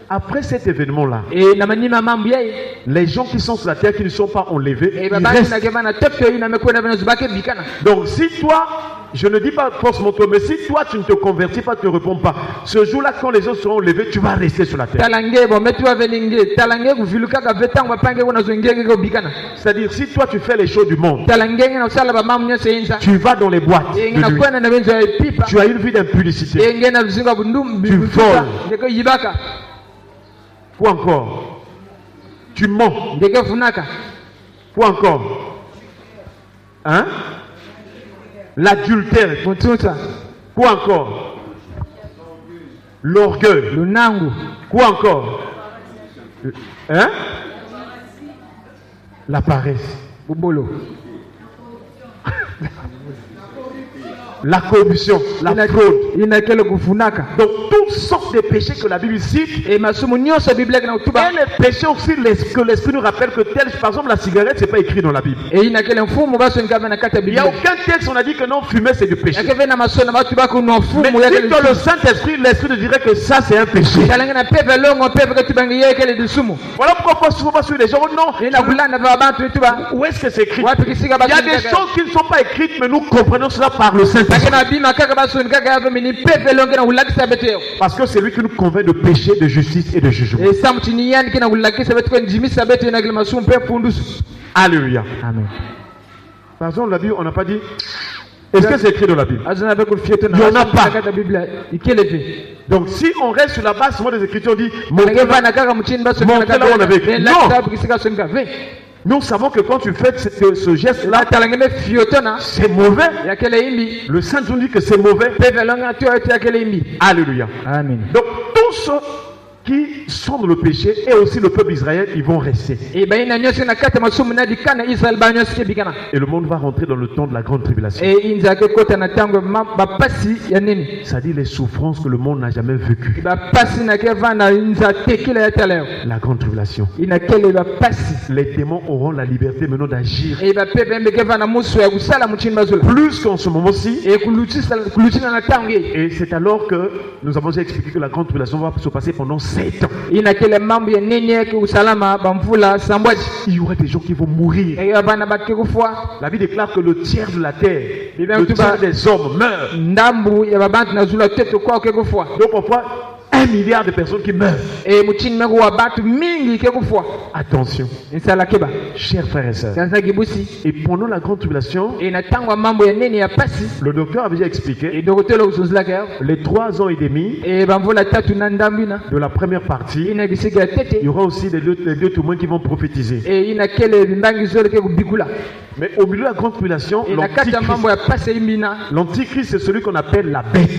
Speaker 1: après cet événement-là,
Speaker 2: e na manima mambo yayi
Speaker 1: les gens qui sont sur la terre qui ne sont pas enlevés,
Speaker 2: e
Speaker 1: ils
Speaker 2: babaki
Speaker 1: restent.
Speaker 2: na kemana tepto ina mekwenda bana zubake bikana
Speaker 1: Donc si toi, je ne dis pas forcément toi, mais si toi tu ne te convertis pas, tu ne réponds pas, ce jour-là quand les gens seront enlevés, tu vas rester sur la terre.
Speaker 2: talange bo metu avelinge talange kuviluka ka vetango bapange kuna zongenge ko bikana
Speaker 1: C'est-à-dire si toi tu fais les choses du monde,
Speaker 2: talange na usala ba mamu nyose inza
Speaker 1: tu vas dans les boîtes
Speaker 2: e
Speaker 1: de
Speaker 2: ngina
Speaker 1: nuit,
Speaker 2: kwenda na benzo ya pipa
Speaker 1: tu as une vie d'impudicité.
Speaker 2: e ngena bizinga bundum
Speaker 1: Tu voles.
Speaker 2: ndeko yibaka
Speaker 1: Quoi encore? Tu mens.
Speaker 2: ndeko funaka
Speaker 1: Quoi encore? Hein? L'adultère.
Speaker 2: mutunta
Speaker 1: Quoi encore? L'orgueil.
Speaker 2: lunangu
Speaker 1: Quoi encore? Hein? La paresse.
Speaker 2: bubolo
Speaker 1: La corruption. La fraude.
Speaker 2: ina kele kufunaka
Speaker 1: Donc toutes sortes de péchés que la Bible cite.
Speaker 2: e masumu nyonso biblia na utuba
Speaker 1: Et les péchés aussi que l'Esprit nous rappelle que tel, par exemple la cigarette, c'est pas écrit dans la Bible.
Speaker 2: e ina kele mfumu baso ngaba na kata
Speaker 1: Il n'y a
Speaker 2: biblia
Speaker 1: aucun texte où on a dit que non, fumer c'est du péché.
Speaker 2: yakeve na masona batu bako no
Speaker 1: Mais
Speaker 2: mfumu ya
Speaker 1: si
Speaker 2: kele
Speaker 1: dans le Saint-Esprit, l'Esprit nous dirait que ça c'est un péché.
Speaker 2: talange na pepe longo pepe ke tubangi ye kele disumu
Speaker 1: Voilà pourquoi souvent pas sur les gens, oh non,
Speaker 2: ina kulanda ba bantu tuba
Speaker 1: où est-ce que c'est écrit?
Speaker 2: wapi kisika
Speaker 1: Il y a des choses qui ne sont pas écrites, mais nous comprenons cela par le Saint-Esprit.
Speaker 2: takena bima kaka basoni kaka ave mini pepe longe na ulakisa beteo
Speaker 1: Parce que c'est lui qui nous convainc de péché, de justice et de jugement.
Speaker 2: e samtini yani kina ulakisa beteko njimisa beteo na kile masumu pe pundusu
Speaker 1: Alléluia.
Speaker 2: amen
Speaker 1: Par exemple, la Bible, on n'a pas dit. Est-ce que c'est écrit dans la Bible?
Speaker 2: azana be kulfieto na
Speaker 1: Il y en a pas.
Speaker 2: kata biblia ikelefe
Speaker 1: Donc si on reste sur la base seulement des Écritures, on dit
Speaker 2: Tange
Speaker 1: montrez-moi.
Speaker 2: vana kaka mchini baso
Speaker 1: Montre là où on avait écrit. Non.
Speaker 2: kisika songa ve
Speaker 1: Nous savons que quand tu fais ce geste-là,
Speaker 2: la talange me fiotona
Speaker 1: c'est mauvais.
Speaker 2: ya kele imbi
Speaker 1: Le Saint nous dit que c'est mauvais.
Speaker 2: pepe longe na tuwa ya kele imbi
Speaker 1: Alléluia.
Speaker 2: amen
Speaker 1: Donc tous ceux qui sont dans le péché et aussi le peuple d'Israël, ils vont rester.
Speaker 2: e baina nyose na kata masumu na dikana Israel ba nyose ke bikana
Speaker 1: Et le monde va rentrer dans le temps de la grande tribulation.
Speaker 2: e inza ke kota na tango bapasi ya nini
Speaker 1: C'est-à-dire les souffrances que le monde n'a jamais vécues.
Speaker 2: bapasi na ke vana inza tekila ya taleo
Speaker 1: La grande tribulation.
Speaker 2: ina kele bapasi
Speaker 1: Les démons auront la liberté maintenant d'agir.
Speaker 2: e bapepe mbeke vana musu ya kusala mchini bazula
Speaker 1: Plus qu'en ce moment-ci.
Speaker 2: e kulutina na tango ye
Speaker 1: Et c'est alors que nous avons déjà expliqué que la grande tribulation va se passer pendant 7 ans.
Speaker 2: ina kele mambo ya nini yake usalama bamvula sambwaji
Speaker 1: Il y aura des gens qui vont mourir.
Speaker 2: e bana bake kufwa
Speaker 1: La Bible déclare que le tiers de la terre,
Speaker 2: bien,
Speaker 1: le
Speaker 2: tu
Speaker 1: tiers
Speaker 2: vas-
Speaker 1: des hommes meurent.
Speaker 2: ndambu ya babantu na zula teto kwa ke kufwa
Speaker 1: Donc parfois, 1 milliard de personnes qui meurent.
Speaker 2: e mchini meko wa batu mingi ke kufwa
Speaker 1: Attention,
Speaker 2: insala keba
Speaker 1: chers frères et sœurs.
Speaker 2: sasa kibusi
Speaker 1: Et pendant la grande tribulation,
Speaker 2: e natangwa mambo ya nini ya pasi
Speaker 1: le docteur avait déjà
Speaker 2: e
Speaker 1: expliqué
Speaker 2: dokotela usuzila ke
Speaker 1: les 3 ans et demi
Speaker 2: e bamvula tatu na ndambina
Speaker 1: de la première partie.
Speaker 2: ina kisika ya
Speaker 1: Il
Speaker 2: tete
Speaker 1: y aura aussi les deux témoins qui vont prophétiser.
Speaker 2: e ina kele bimbangi zole ke kubikula
Speaker 1: Mais au milieu de la grande tribulation,
Speaker 2: e na kati ya mambo
Speaker 1: l'antichrist,
Speaker 2: ya pasi imbina
Speaker 1: l'antichrist, c'est celui qu'on appelle la bête.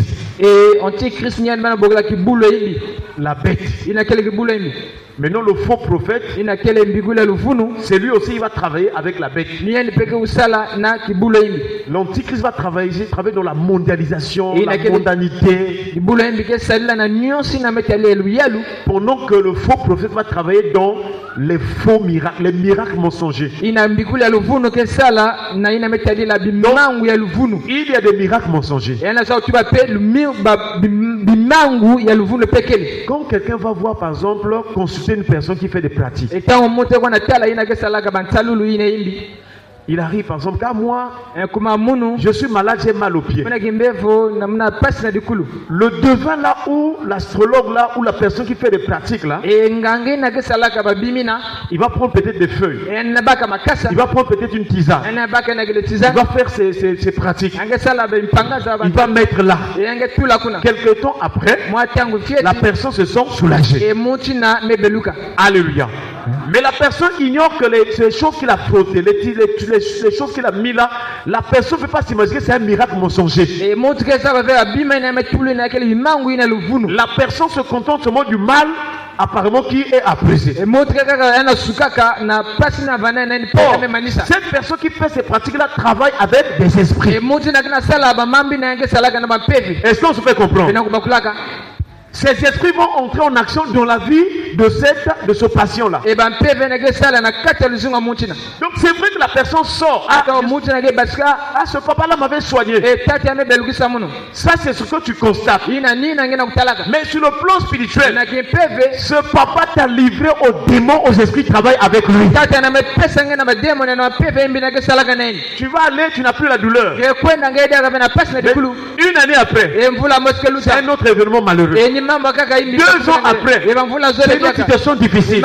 Speaker 2: e antichrist nyani bana bogola kibulo imbi
Speaker 1: La bête.
Speaker 2: ina kele kibulo imbi
Speaker 1: Maintenant, le faux prophète,
Speaker 2: ina kele mbigula lufunu
Speaker 1: c'est lui aussi, il va travailler avec la bête.
Speaker 2: niyani peke usala na kibulo imbi
Speaker 1: L'antichrist va travailler dans la mondialisation,
Speaker 2: Et
Speaker 1: la
Speaker 2: laquelle-
Speaker 1: mondanité,
Speaker 2: kibulo imbi ke salila na nyonsi na meti alelu yalu
Speaker 1: pendant que le faux prophète va travailler dans les faux miracles, les miracles mensongers.
Speaker 2: ina mbigula lufunu ke sala na ina meti alila bimangu ya lufunu
Speaker 1: Il y a des miracles mensongers.
Speaker 2: yana sa utuba pe bimangu ya lufunu pekele
Speaker 1: Quand quelqu'un va voir, par exemple, consulter une personne qui fait des pratiques,
Speaker 2: etango mote kwa na tala ina ke salaka bantalulu ina imbi
Speaker 1: il arrive, par exemple, car moi,
Speaker 2: kuma munu
Speaker 1: je suis malade, j'ai mal aux pieds.
Speaker 2: muna kimbevo namna pasi na dikulu
Speaker 1: Le devin là où l'astrologue là, ou la personne qui fait des pratiques là,
Speaker 2: e ngange na ke salaka babimina
Speaker 1: il va prendre peut-être des feuilles,
Speaker 2: e na baka makasa
Speaker 1: il va prendre peut-être une tisane,
Speaker 2: na baka na kile
Speaker 1: il
Speaker 2: tizana
Speaker 1: va faire ses pratiques,
Speaker 2: ange sala be mpanga za
Speaker 1: il va mettre là.
Speaker 2: e ange tula kuna
Speaker 1: Quelque temps après,
Speaker 2: mwa tangu fieti
Speaker 1: la personne se sent soulagée.
Speaker 2: e muti na mebeluka
Speaker 1: Alléluia. Mais la personne ignore que ces choses qu'il a frottées, les les choses qu'il a mis là, la personne ne peut pas s'imaginer que c'est un miracle mensonger.
Speaker 2: Et montre que ça va faire bima ina metulu na kele imangu ina luvunu.
Speaker 1: La personne se contente seulement du mal, apparemment qui est apprécié.
Speaker 2: Et montre que ana sukaka na pasi na vana na ni pesa me manisa.
Speaker 1: Cette personne qui fait ces pratiques-là travaille avec des esprits.
Speaker 2: Et montre na kana sala ba mambi na nge sala kana ba pevi.
Speaker 1: Est-ce qu'on se fait comprendre?
Speaker 2: Ina kubakulaka.
Speaker 1: Ces esprits vont entrer en action dans la vie de ce patient-là.
Speaker 2: Et ben pevi na nge sala na kata luzunga montina.
Speaker 1: Donc c'est vrai que la personne sort. Ah, ce papa-là m'avait soigné. Ça, c'est ce que tu constates. Mais sur le plan spirituel, ce papa t'a livré aux démons, aux esprits qui travaillent avec lui. Tu vas aller, tu n'as plus la douleur. Mais une année après, c'est un autre événement malheureux. 2 ans après, c'est une situation difficile. Et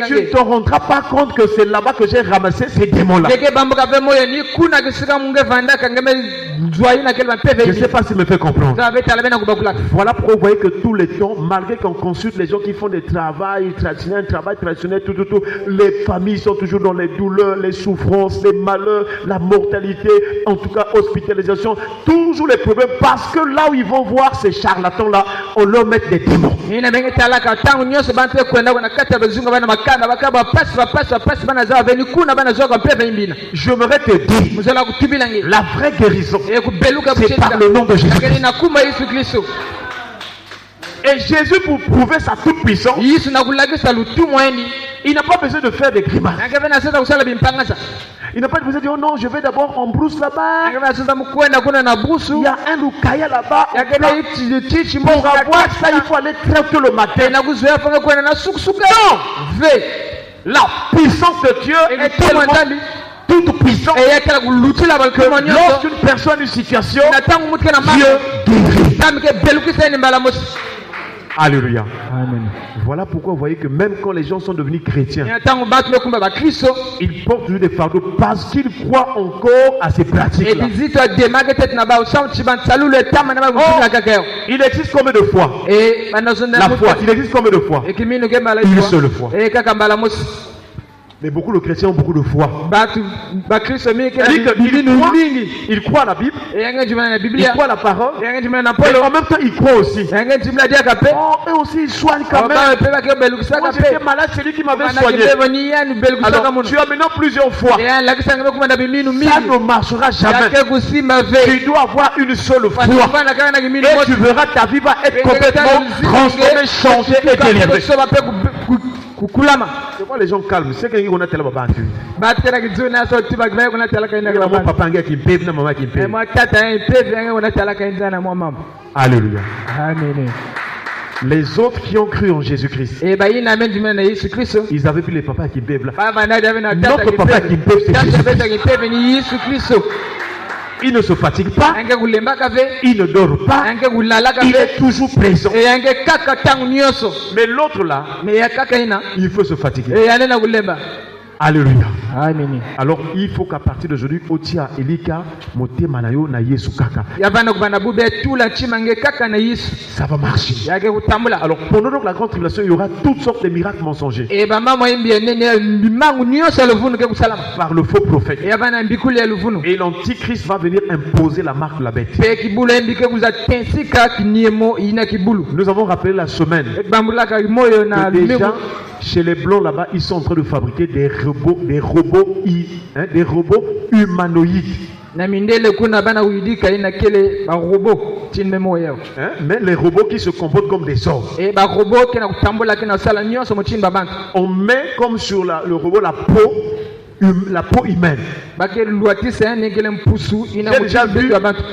Speaker 1: tu ne te rendras pas compte que c'est là-bas que j'ai ramassé ces démons-là. Je ne sais pas si me fait comprendre. Voilà pourquoi vous voyez que tous les temps, malgré qu'on consulte les gens qui font des travails traditionnels, un travail traditionnel, tout, les familles sont toujours dans les douleurs, les souffrances, les malheurs, la mortalité, en tout cas hospitalisation, toujours les problèmes, parce que là où ils vont voir ces charlatans-là, on leur met des démons. J'aimerais te dire, la vraie guérison, c'est par le nom de Jésus. Et Jésus, pour prouver sa toute puissance, il n'a pas besoin de faire des grimaces. Il n'a pas besoin de dire, oh non, je vais d'abord en brousse là-bas. Il y a un Lukaya là-bas. Pour avoir ça, il faut aller très tôt le matin. Non! La puissance de Dieu est tellement toute puissante que lorsqu'une personne a une situation, Dieu guérit. Alléluia. Amen. Voilà pourquoi vous voyez que même quand les gens sont devenus chrétiens, ils portent toujours des fardeaux parce qu'ils croient encore à ces pratiques-là. Il existe combien de foi? La foi, il existe combien de foi? Une seule foi. Mais beaucoup de chrétiens ont beaucoup de foi. Ils croient à la Bible, ils croient à la parole, et en même temps ils croient aussi. Eux aussi ils soignent quand même. Moi j'étais malade, c'est lui qui m'avait soigné. Alors tu as maintenant plusieurs fois. Ça ne marchera jamais. Tu dois avoir une seule foi. Et tu verras ta vie va être complètement transformée, changée et délivrée. C'est quoi les gens calmes? C'est quelqu'un qui a tellement battu. Mon papa qui me paye, maman qui me paye. Alléluia. Amen. Les autres qui ont cru en Jésus-Christ, ils avaient vu les papas qui me payent là. Notre papa qui me paye, c'est Jésus-Christ. Il ne se fatigue pas, il ne dort pas, il est toujours présent. Mais l'autre là, il faut se fatiguer. Alléluia. Amen. Alors il faut qu'à partir d'aujourd'hui, Otia Elika, Mote Manayo na Yesu Kaka. Ça va marcher. Alors pendant la grande tribulation, il y aura toutes sortes de miracles mensongers. Par le faux prophète. Et l'antichrist va venir imposer la marque de la bête. Nous avons rappelé la semaine. Déjà, chez les blancs là-bas, ils sont en train de fabriquer des robots humanoïdes. Mais les robots qui se comportent comme des hommes. On met comme sur le robot la peau humaine.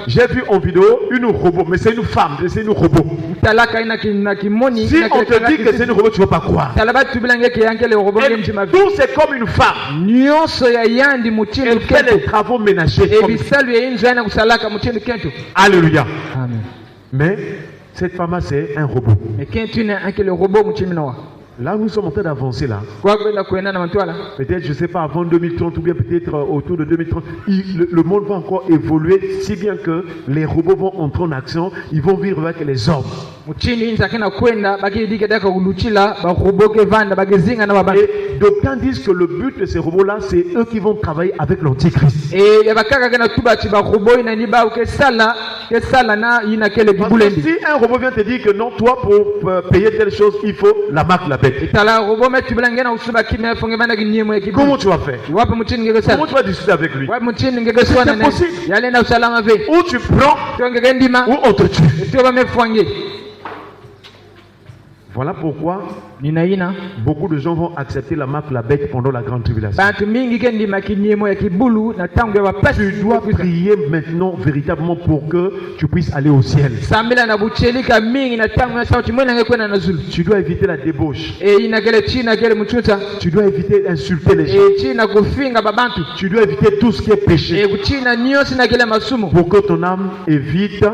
Speaker 1: J'ai vu en vidéo une robot, mais c'est une femme, c'est une robot. Si on te dit que c'est une robot, tu ne vas pas croire. Tout c'est comme une femme. Elle fait les travaux ménagers. Alléluia. Amen. Mais cette femme-là, c'est un robot. Là, nous sommes en train d'avancer là. Peut-être, je ne sais pas, avant 2030 ou bien peut-être autour de 2030, le monde va encore évoluer si bien que les robots vont entrer en action, ils vont vivre avec les hommes.
Speaker 2: muchini inzakena kwenda bakidike daka uluchila baroboke vanda bagezinga na babana.
Speaker 1: Et d'aucuns disent que le but de ces robots-là, c'est eux qui vont travailler avec l'Antichrist.
Speaker 2: Et yabakaka kana tubachi barobo ina niba ke sala na ina kele
Speaker 1: Parce que
Speaker 2: bibulendi.
Speaker 1: si un robot vient te dire que non, toi, pour payer telle chose, il faut la marque la bête.
Speaker 2: Tala robo metu bilangena usuba kimya fonge bana kinyemo ya kibulu.
Speaker 1: Comment tu vas faire?
Speaker 2: Wapi muchini ngeke sala.
Speaker 1: Comment tu vas discuter avec lui?
Speaker 2: Wapi muchini ngeke swana
Speaker 1: C'est possible.
Speaker 2: yale na usalama ve.
Speaker 1: Ou tu prends,
Speaker 2: Tongeke ndima
Speaker 1: ou on te tue.
Speaker 2: tio ba mefwange.
Speaker 1: Voilà pourquoi
Speaker 2: Ninaina
Speaker 1: beaucoup de gens vont accepter la marque la bête pendant la grande tribulation.
Speaker 2: bantu mingi ke ndima kinyemo ya kibulu na tangu ya bapasi.
Speaker 1: Tu dois prier maintenant véritablement pour que tu puisses aller au ciel.
Speaker 2: Sambila na buchelika mingi na tangu ya sauti mwena ngekwenda na zulu.
Speaker 1: Tu dois éviter la débauche.
Speaker 2: Ina kele china kele muchuta.
Speaker 1: Tu dois éviter d'insulter les gens.
Speaker 2: China kufinga babantu.
Speaker 1: Tu dois éviter tout ce qui est péché
Speaker 2: Kuchina nyosi na kele masumu.
Speaker 1: pour que ton âme évite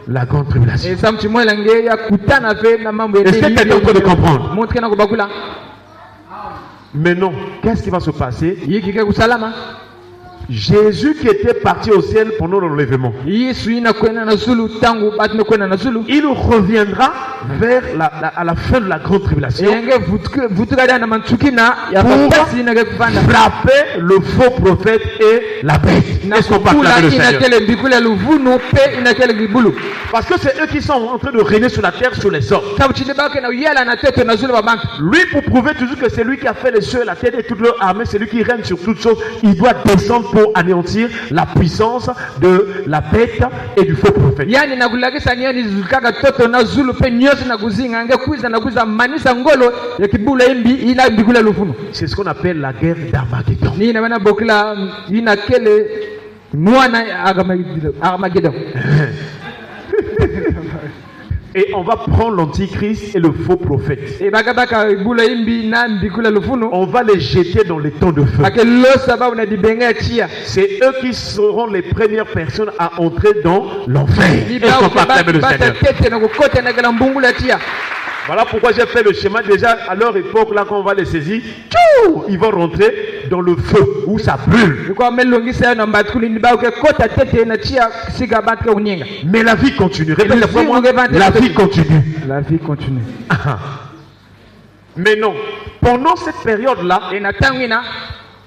Speaker 1: la grande tribulation.
Speaker 2: Samti mwela nge ya kutana ve na mambo ya
Speaker 1: Est-ce que tu es en train de comprendre?
Speaker 2: Montre na kubakula.
Speaker 1: Mais non, qu'est-ce qui va se passer?
Speaker 2: Yiki ke kusalama.
Speaker 1: Jésus qui était parti au ciel pendant l'enlèvement,
Speaker 2: Yesu ina kwenda na zulu tangu batme kwenda na zulu.
Speaker 1: il reviendra vers à la fin de la grande tribulation
Speaker 2: Yenge vutuka dana mantsukina ya bapasi ina ke kufanda.
Speaker 1: frapper le faux prophète et la bête.
Speaker 2: Na
Speaker 1: Est-ce qu'on parle
Speaker 2: kula
Speaker 1: avec le
Speaker 2: ina
Speaker 1: Seigneur?
Speaker 2: kele mbikula luvunu pe ina kele gibulu.
Speaker 1: Parce que c'est eux qui sont en train de régner sur la terre, sur les hommes.
Speaker 2: Sabu chidebake na yala na tete na zulu babantu.
Speaker 1: Lui, pour prouver toujours que c'est lui qui a fait les cieux, la terre et toute leur armée, c'est lui qui règne sur toutes choses, il doit descendre pour anéantir la puissance de la bête et du faux prophète.
Speaker 2: Yani na kulagisa nyani zukaka toto na zulu pe nyosi na kuzinga nge kuiza na kuiza manisa ngolo ya kibula imbi ila mbikula luvunu.
Speaker 1: C'est ce qu'on appelle la guerre d'Armageddon.
Speaker 2: Ni na bana bokila ina kele mwana Armageddon.
Speaker 1: Et on va prendre l'antichrist et le faux prophète.
Speaker 2: E baka ibula imbi na mbikula luvunu.
Speaker 1: On va les jeter dans les temps de feu.
Speaker 2: Akelo sababu na dibenga chia.
Speaker 1: C'est eux qui seront les premières personnes à entrer dans l'enfer. Est-ce qu'on parle avec le Seigneur?
Speaker 2: Tete na kukota na kala mbungula chia.
Speaker 1: Voilà pourquoi j'ai fait le schéma déjà à leur époque là quand on va les saisir, tchou, ils vont rentrer dans le feu où ça brûle.
Speaker 2: Kwa melongisa na mbatkuli ni ba kota tete na chia siga batka uninga.
Speaker 1: Mais la vie continue. Répète après moi, la vie continue.
Speaker 2: La vie continue.
Speaker 1: Mais non, pendant cette période-là,
Speaker 2: Et na tangina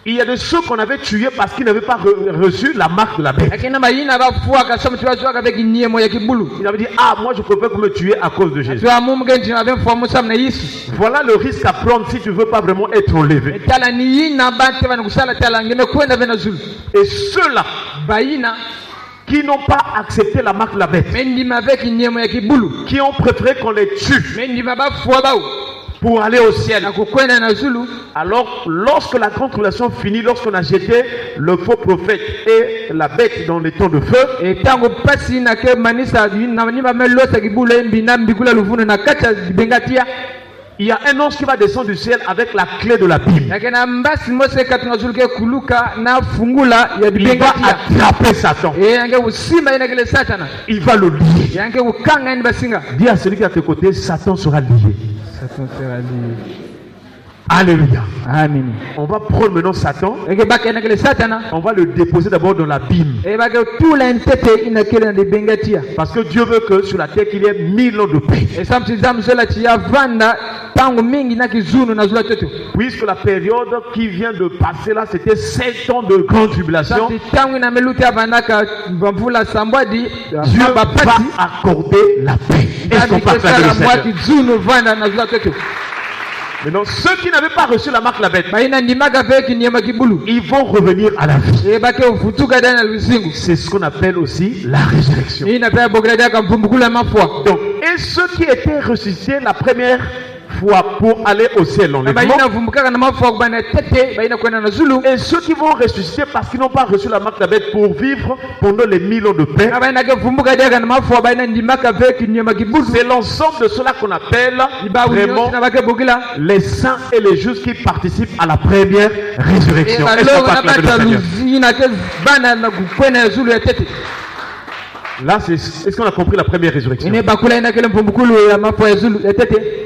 Speaker 1: il y a de ceux qu'on avait tués parce qu'ils n'avaient pas reçu la marque de la bête.
Speaker 2: akina bayina ba fuaka somo tuwa avec niemo ya kibulu.
Speaker 1: Ils avaient dit, ah, moi je préfère qu'on me tue à cause de Jésus.
Speaker 2: Tuwa mumgenji na fomu sam na Yesu.
Speaker 1: Voilà le risque à prendre si tu ne veux pas vraiment être enlevé.
Speaker 2: Tala ni ina bante bana kusala tala ngene kwenda vena zulu.
Speaker 1: Et ceux-là
Speaker 2: Bayina
Speaker 1: qui n'ont pas accepté la marque de la bête,
Speaker 2: mendi avec niemo ya kibulu.
Speaker 1: qui ont préféré qu'on les tue
Speaker 2: Mendi ba fuwa ba
Speaker 1: pour aller au ciel.
Speaker 2: na kukwenda na zulu.
Speaker 1: Alors, lorsque la grande tribulation finit, lorsqu'on a jeté le faux prophète et la bête dans les temps de feu,
Speaker 2: E tango pasi na ke manisa na ni ba melosa kibulu imbi na mbikula luvunu na kacha dibengatia.
Speaker 1: il y a un ange qui va descendre du ciel avec la clé de la Bible.
Speaker 2: Yakena mbasi mose katunga zulu ke kuluka na fungula ya
Speaker 1: Il va
Speaker 2: dibengatia.
Speaker 1: attraper Satan.
Speaker 2: E yange usimba ina kele satana.
Speaker 1: Il va le lier.
Speaker 2: Yange ukanga ni basinga.
Speaker 1: Dis à celui qui est à tes côtés, Satan sera lié.
Speaker 2: Satan sera lié.
Speaker 1: Alléluia.
Speaker 2: Amen.
Speaker 1: On va prendre maintenant Satan.
Speaker 2: Eke baka ina kele satana.
Speaker 1: On va le déposer d'abord dans l'abîme.
Speaker 2: E baka tula ntete ina kele na dibengatia.
Speaker 1: Parce que Dieu veut que sur la terre qu'il y ait 1000 ans de paix.
Speaker 2: E samti zamu zola tia vanda tangu mingi na kizunu na zula tetu.
Speaker 1: Puisque la période qui vient de passer là, c'était 7 ans de grande tribulation.
Speaker 2: Samti tangu ina meluti avandaka mvula sambwadi
Speaker 1: Dieu va
Speaker 2: mabapati.
Speaker 1: accorder la paix. Est-ce qu'on parle avec le
Speaker 2: Moi
Speaker 1: Seigneur?
Speaker 2: kizunu vanda na zula tetu.
Speaker 1: Maintenant, ceux qui n'avaient pas reçu la marque de la bête,
Speaker 2: Baina ndimaka ve kinyema kibulu.
Speaker 1: ils vont revenir à la vie.
Speaker 2: E baka ufutuka dana lusingu.
Speaker 1: C'est ce qu'on appelle aussi la résurrection.
Speaker 2: Ina pia bograda kamvumbukula mafwa.
Speaker 1: Donc, et ceux qui étaient ressuscités la première fois pour aller au ciel, l'enlèvement,
Speaker 2: Baina vumbukaka na mafwa kubana tete baina kwenda na zulu.
Speaker 1: et ceux qui vont ressusciter parce qu'ils n'ont pas reçu la marque de la bête pour vivre pendant les 1000 ans de paix,
Speaker 2: Baina ke vumbuka daga na mafwa baina ndimaka ve kinyema kibulu.
Speaker 1: c'est l'ensemble de cela qu'on appelle
Speaker 2: Iba
Speaker 1: vraiment
Speaker 2: unyosi na baka bogila.
Speaker 1: les saints et les justes qui participent à la première
Speaker 2: E
Speaker 1: résurrection. Est-ce qu'on
Speaker 2: balongo na
Speaker 1: parle avec le
Speaker 2: bata
Speaker 1: Seigneur?
Speaker 2: luzina ke bana na kukwenda zulu ya tete.
Speaker 1: Là, est-ce qu'on a compris la première résurrection?
Speaker 2: Ine bakula ina kele mvumbukulu ya mafwa ya zulu ya tete.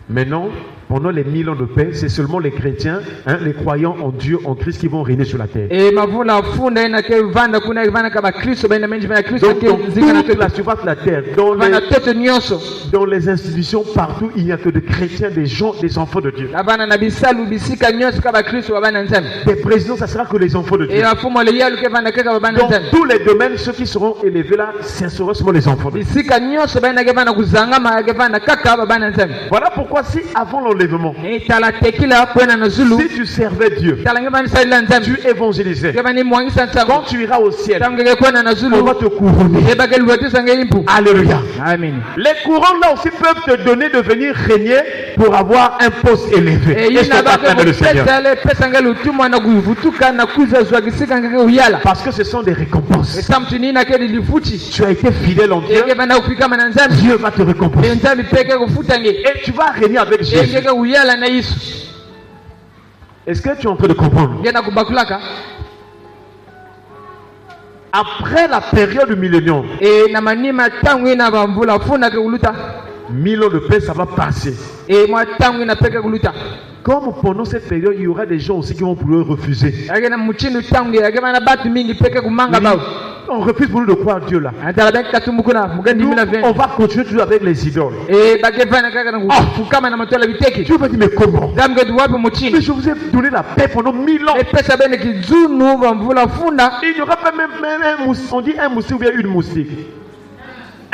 Speaker 1: Maintenant, pendant les 1000 ans de paix, c'est seulement les chrétiens, les croyants en Dieu, en Christ, qui vont régner sur la terre. Donc, dans toute la surface de la terre, dans les institutions, partout, il n'y a que des chrétiens, des gens, des enfants de Dieu. Des présidents, ça sera que les enfants de Dieu. Dans tous les domaines, ceux qui seront élevés là, ce seront seulement les enfants de Dieu. Voilà pourquoi si avant l'enlèvement, si tu servais Dieu, tu évangélisais, quand tu iras au ciel, on va te couronner. Alléluia.
Speaker 2: Amen.
Speaker 1: Les couronnes là aussi peuvent te donner de venir régner pour avoir un poste élevé. Est-ce qu'on t'acclame le Seigneur? Parce que ce sont des récompenses. Tu as été fidèle en Dieu, Dieu va te récompenser. Et tu vas régner avec Jésus. Est-ce que tu es en train de comprendre? Après la période du millénium, 1000 ans de paix, ça va passer. Comme pendant cette période, il y aura des gens aussi qui vont pouvoir refuser. On refuse pour nous de croire Dieu là. Nous, on va continuer toujours avec les idoles. Dieu va dire, mais comment? Mais je vous ai donné la paix pendant 1000 ans. Il n'y aura pas même un moustique, on dit un moustique ou bien une moustique.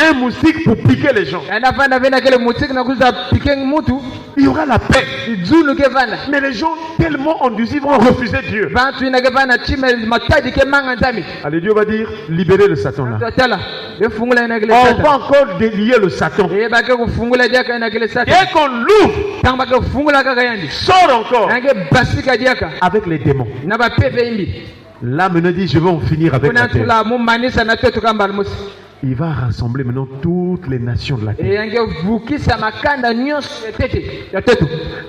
Speaker 1: Un moustique pour piquer les gens. Il y aura la paix. Mais les gens tellement endurcis vont refuser Dieu. Allez, Dieu va dire, libérez le Satan là. On va encore délier le Satan. Dès qu'on l'ouvre, sort encore avec les démons. Là maintenant dit, je vais en finir avec la terre. Il va rassembler maintenant toutes les nations de la terre.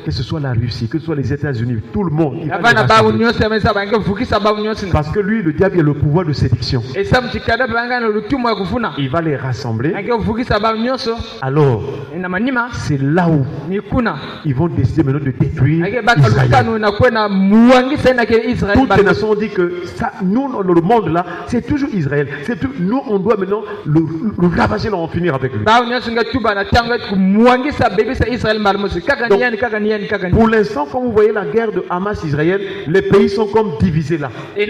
Speaker 1: Que ce soit la Russie, que ce soit les États-Unis, tout le monde. Il va les rassembler. Parce que lui, le diable, a le pouvoir de séduction. Il va les rassembler. Alors, c'est là où ils vont décider maintenant de détruire Israël. Toutes les nations ont dit que ça, nous, dans le monde là, c'est toujours Israël. Nous, on doit maintenant le ravager, en finir avec lui. Donc, pour l'instant, quand vous voyez la guerre de Hamas-Israël, les pays sont comme divisés là. Mais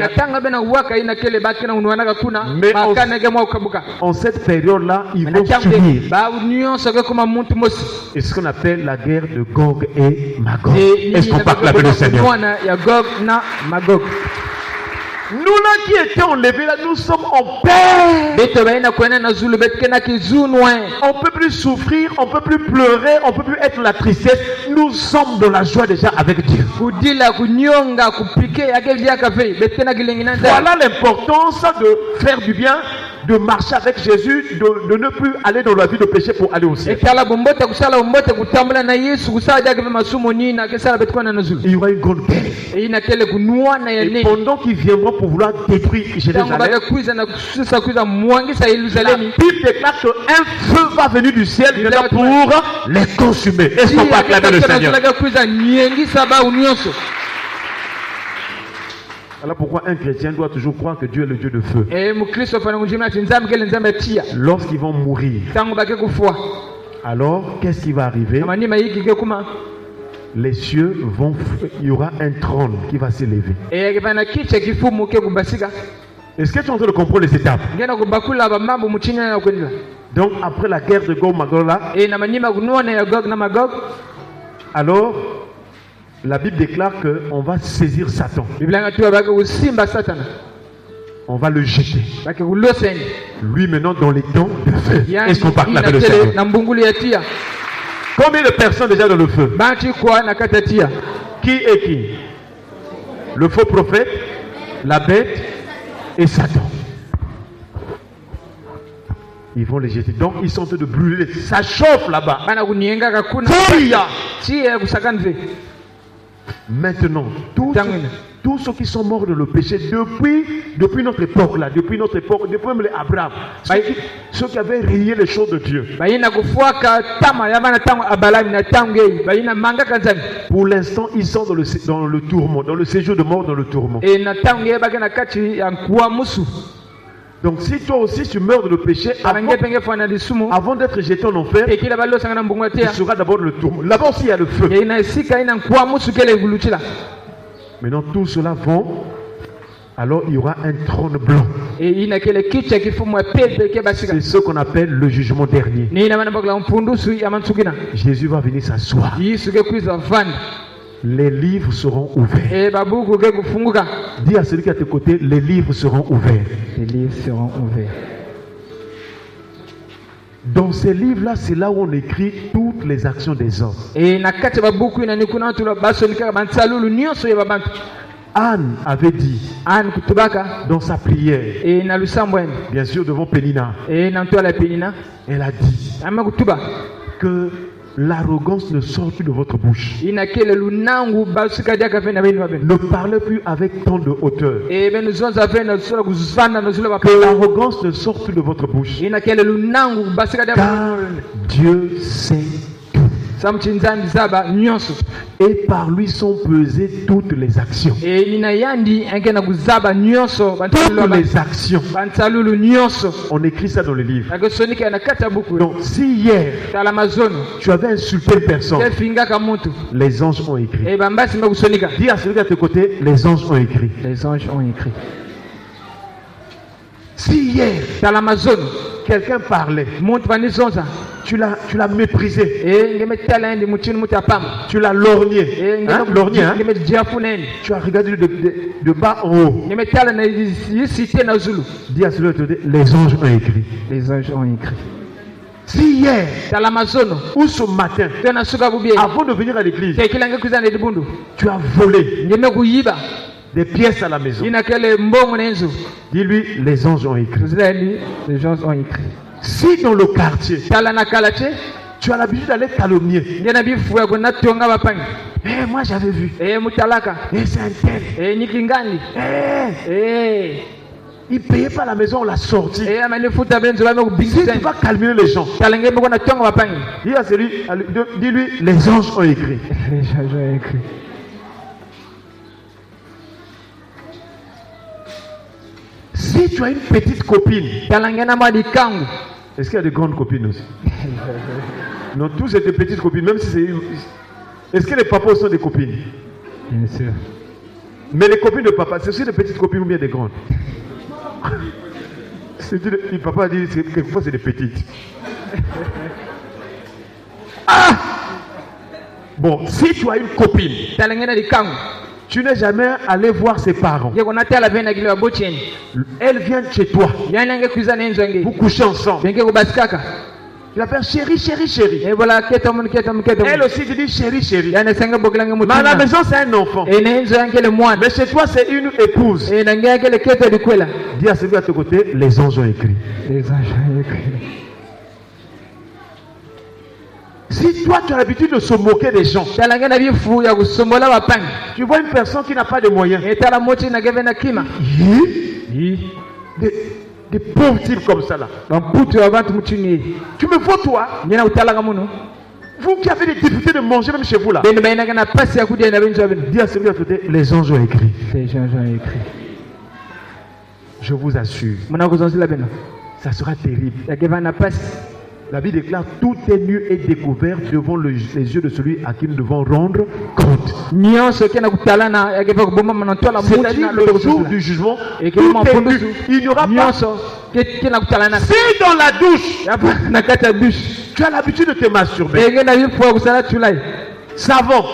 Speaker 1: en cette période-là, ils vont s'unir. C'est ce qu'on appelle la guerre de Gog et Magog. Est-ce qu'on peut acclamer le Seigneur? Nous là qui étions enlevés là, nous sommes en paix. On peut plus souffrir, on peut plus pleurer, on peut plus être dans la tristesse. Nous sommes dans la joie déjà avec Dieu. Voilà l'importance de faire du bien, de marcher avec Jésus, de ne plus aller dans la vie de péché pour aller au ciel. Il y aura une grande paix. Et pendant qu'ils viendront pour vouloir détruire Jérusalem, la Bible déclare qu'un feu va venir du ciel pour les consumer. Est-ce qu'on peut acclamer le Seigneur? Alors pourquoi un chrétien doit toujours croire que Dieu est le Dieu de feu? Lorsqu'ils vont mourir, alors qu'est-ce qui va arriver? Les cieux vont, il y aura un trône qui va s'élever. Est-ce que tu es en train de comprendre les étapes? Donc après la guerre de Gog Magog là, alors la Bible déclare qu'on va saisir Satan. On va le jeter. Lui maintenant dans les temps de feu. Est-ce qu'on parle avec le Seigneur? Combien de personnes déjà dans le feu? Qui est qui? Le faux prophète, la bête et Satan. Ils vont les jeter. Donc ils sont en train de brûler. Ça chauffe là-bas. Maintenant, tous ceux qui sont morts dans le péché depuis notre époque là, depuis même les Abraham, ceux qui avaient renié les choses de Dieu. Pour l'instant, ils sont dans le tourment, dans le séjour de mort, dans le tourment. Donc si toi aussi tu meurs dans le péché, avant d'être jeté en enfer, tu seras d'abord dans le tourment. Là-bas aussi il y a le feu. Maintenant tous ceux-là vont, alors il y aura un trône blanc. C'est ce qu'on appelle le jugement dernier. Jésus va venir s'asseoir. Les livres seront ouverts. Dis à celui qui est à tes côtés, les livres seront ouverts.
Speaker 2: Les livres seront ouverts.
Speaker 1: Dans ces livres-là, c'est là où on écrit toutes les actions des hommes. Anne avait dit dans sa prière, bien sûr devant Pénina, elle a dit que l'arrogance ne sort plus de votre bouche. Ne parlez plus avec tant de hauteur. Que l'arrogance ne sort plus de votre bouche. Car Dieu sait tout. Et par lui sont pesées toutes les actions. Toutes les actions. On écrit ça dans le livre. Donc si hier tu avais insulté une personne, les anges ont écrit. Dis à celui qui est à tes côtés, les anges ont écrit.
Speaker 2: Les anges ont écrit.
Speaker 1: Si hier quelqu'un parlait, tu l'as méprisé, tu l'as lorgné, tu as regardé de bas en haut. Dis à celui qui, les anges ont écrit.
Speaker 2: Les anges ont écrit.
Speaker 1: Si hier ou ce matin, avant de venir à l'église, tu as volé des pièces à la maison, dis-lui, les anges ont écrit.
Speaker 2: Les anges ont écrit.
Speaker 1: Si dans le quartier, tu as l'habitude d'aller calomnier, moi j'avais vu, c'est un tel, il ne payait pas la maison, on l'a sorti. Si tu vas calmer les gens, dis-lui, les anges ont écrit.
Speaker 2: Les anges ont écrit.
Speaker 1: Si tu as une petite copine, est-ce qu'il y a de grandes copines aussi? Non, tous c'est des petites copines, même si c'est une... Est-ce que les papas sont des copines?
Speaker 2: Bien sûr.
Speaker 1: Mais les copines de papa, c'est aussi des petites copines ou bien des grandes? Le papa dit que quelquefois c'est des petites. Ah! Bon, si tu as une copine, tu n'es jamais allé voir ses parents. Elle vient chez toi. Vous couchez ensemble. Tu l'appelles chérie, chérie, chérie. Elle aussi te dit chérie, chérie. Mais à la maison, c'est un enfant. Mais chez toi, c'est une épouse. Dis à celui à tes côtés, les anges ont écrit.
Speaker 2: Les anges ont écrit.
Speaker 1: Si toi tu as l'habitude de se moquer des gens, tu vois une personne qui n'a pas de moyens, des pauvres types comme ça là, tu me vois toi, vous qui avez des difficultés de manger même chez vous là, dis à celui à côté, les anges ont écrit.
Speaker 2: Les anges ont écrit.
Speaker 1: Je vous assure, ça sera terrible. La Bible déclare, tout est nu et découvert devant les yeux de celui à qui nous devons rendre compte. C'est-à-dire le jour du jugement, tout est nu. Il n'y aura pas. Si dans la douche, tu as l'habitude de te masturber, savon,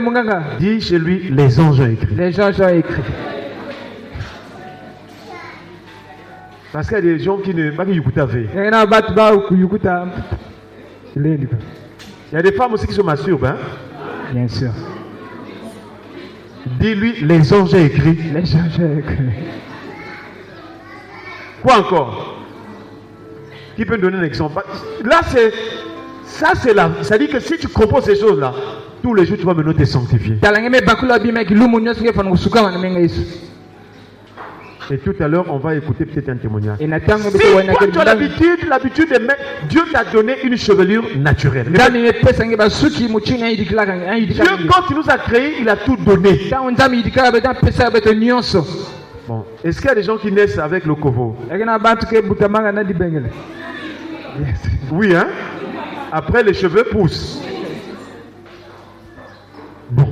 Speaker 1: Monganga, dis chez lui, les anges ont écrit.
Speaker 2: Les anges ont écrit.
Speaker 1: Parce qu'il y a des gens qui ne... Il y a des femmes aussi qui se masturbent. Hein?
Speaker 2: Bien sûr.
Speaker 1: Dis-lui, les anges ont écrit.
Speaker 2: Les anges ont écrit.
Speaker 1: Quoi encore? Qui peut me donner un exemple? Là, c'est... Ça, c'est là. Ça dit que si tu comprends ces choses-là, tous les jours tu vas maintenant te sanctifier. Et tout à l'heure, on va écouter peut-être un témoignage. Si toi, tu as l'habitude de mettre, Dieu t'a donné une chevelure naturelle. Dieu, quand il nous a créés, il a tout donné. Bon, est-ce qu'il y a des gens qui naissent avec le kovo? Oui, hein? Après, les cheveux poussent. Bon.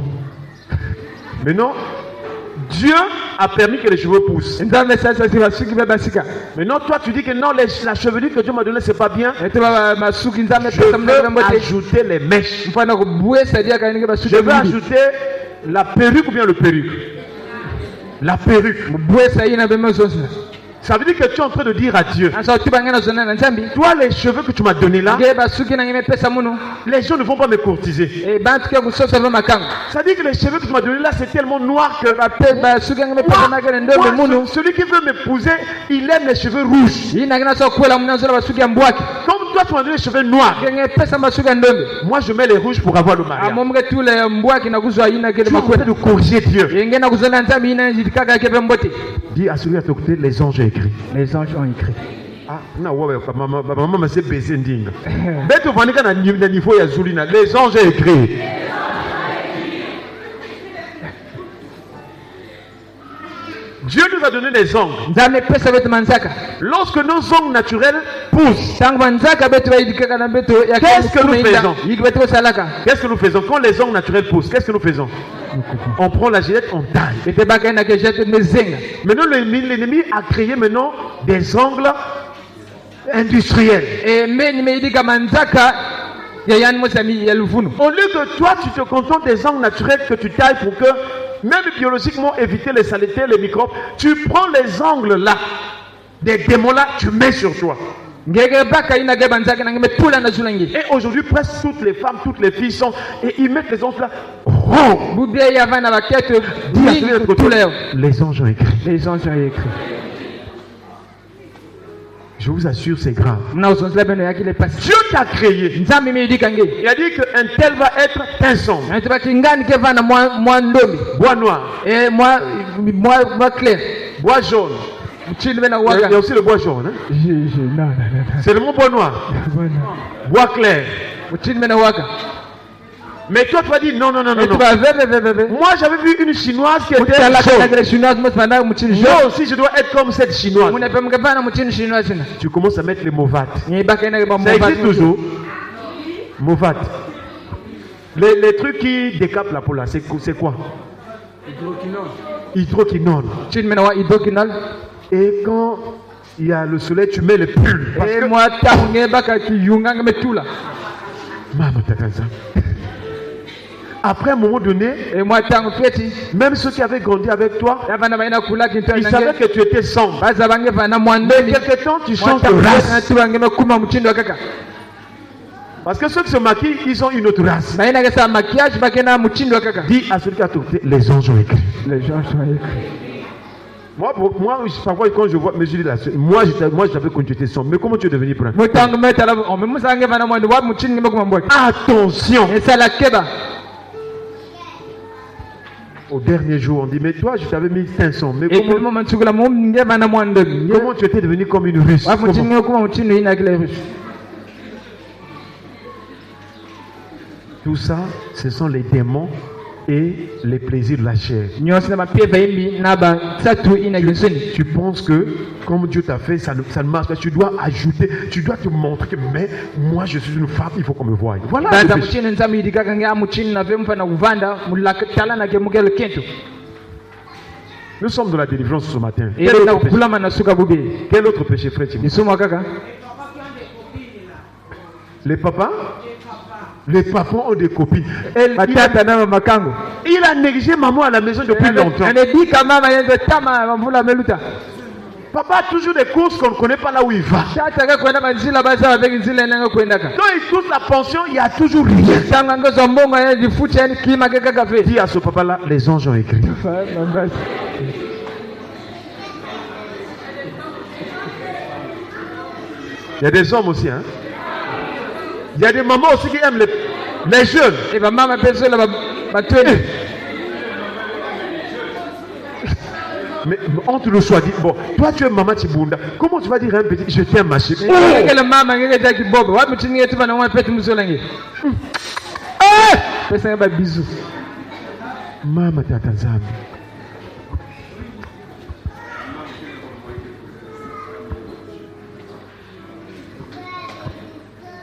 Speaker 1: Maintenant, Dieu a permis que les cheveux poussent. Maintenant, toi, tu dis que non, la chevelure que Dieu m'a donnée, c'est pas bien. Je veux ajouter les mèches. Je veux ajouter la perruque ou bien le perruque. La perruque. Ça veut dire que tu es en train de dire à Dieu, toi les cheveux que tu m'as donnés là, les gens ne vont pas me courtiser. Ça veut dire que les cheveux que tu m'as donnés là, c'est tellement noir que moi, celui qui veut m'épouser, il aime les cheveux rouges. Comme toi tu m'as donné les cheveux noirs, moi je mets les rouges pour avoir le mariage. Tu es en train de corriger Dieu. Dis à celui à côté, les anges ont écrit.
Speaker 2: Les anges ont écrit.
Speaker 1: Ah, non, maman m'a baisé ndinga. Les anges ont écrit. Dieu nous a donné des ongles. Lorsque nos ongles naturels poussent, qu'est-ce que nous faisons? Qu'est-ce que nous faisons? Quand les ongles naturels poussent, qu'est-ce que nous faisons? On prend la gilette, on taille. Maintenant, l'ennemi a créé maintenant des ongles industriels. Au lieu que toi, tu te contentes des ongles naturels que tu tailles pour que, même biologiquement, éviter les saletés, les microbes, tu prends les ongles là, des démons là, tu mets sur toi. Et aujourd'hui, presque toutes les femmes, toutes les filles sont, et ils mettent les ongles là. Oh. Les anges ont écrit. Les anges ont écrit. Je vous assure, c'est grave. Dieu t'a créé. Il a dit qu'un tel va être pinson. Bois noir. Bois clair. Bois jaune. Il y a aussi le bois jaune. Hein? C'est le mot bois noir. Bois clair. Mais toi, tu vas dire non. Moi, j'avais vu une chinoise qui était jaune. Moi aussi, je dois être comme cette chinoise. Tu commences à mettre les mauvates. Ça existe toujours. Mauvates. Les trucs qui décapent la peau là, c'est quoi? Hydroquinone. Et quand il y a le soleil, tu mets les pulls. Après un moment donné, même ceux qui avaient grandi avec toi, ils savaient que tu étais sombre. Mais quelque temps, tu changes de race. Parce que ceux qui se maquillent, ils ont une autre race. Dis à celui qui a touché, les anges ont écrit. Les anges ont écrit. Moi, parfois, quand je vois, mais je dis là, moi, je savais que tu étais sombre. Mais comment tu es devenu brun? Attention! Au dernier jour, on dit, mais toi, je t'avais mis 500. Mais comment tu étais devenu comme une russe? Tout ça, ce sont les démons et les plaisirs de la chair. Tu penses que, comme Dieu t'a fait, ça ne marche pas. Tu dois ajouter, tu dois te montrer que, mais moi je suis une femme, il faut qu'on me voie. Voilà. Nous sommes dans la délivrance ce matin. Quel autre péché, frère? Les papas? Les papas ont des copines. Il a négligé maman à la maison depuis longtemps. Papa a toujours des courses qu'on ne connaît pas là où il va. Quand il touche la pension, il n'y a toujours rien. Dis à ce papa-là, les anges ont écrit. Il y a des hommes aussi, hein. Il y a des mamans aussi qui aiment Les jeunes.
Speaker 2: e bamama mpe zola batwene.
Speaker 1: Mais entre le choix, bon, toi tu es maman Tibunda, comment tu vas dire à un petit, je t'aime ma chérie?
Speaker 2: Ngeke mama ngeke taki bobo wa mutini yetu bana wa pete muzola nge. Pesa ngaba bizu.
Speaker 1: Mama tata Nzambe.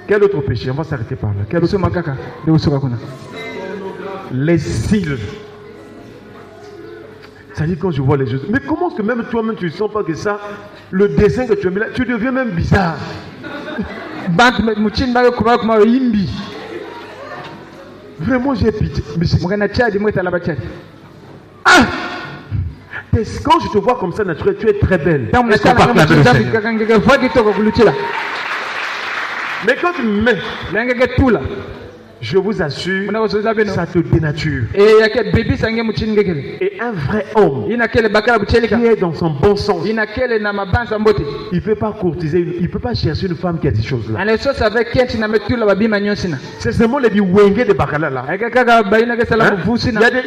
Speaker 1: Quel autre péché? On va s'arrêter par là. Quel autre péché? Les cils. Ça dit quand je vois les choses. Mais comment est-ce que même toi-même tu ne sens pas que ça, le dessin que tu as mis là, tu deviens même bizarre. Vraiment j'ai pitié. Ah! Quand je te vois comme ça naturel, tu es très belle. Est-ce qu'on va acclamer le Seigneur? Mais quand tu me mets, je vous assure, ça te dénature. Et un vrai homme qui est dans son bon sens, il ne peut pas courtiser, il ne peut pas chercher une femme qui a des choses là. C'est seulement les biwenge de Bakala là. Il y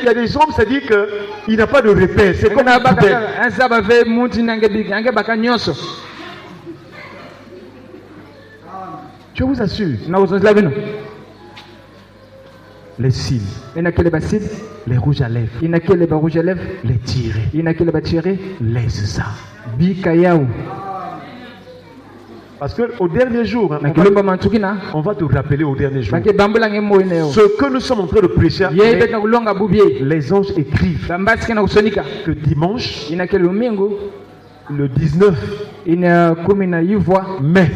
Speaker 1: a des hommes, ça dit qu'il n'a pas de repère. C'est comme une poubelle. Je vous assure. Les cils, les rouges à lèvres, les tirés, les ça. Parce qu'au dernier jour, hein, on va te rappeler au dernier jour ce que nous sommes en train de prêcher. Les anges écrivent que dimanche, le 19 mai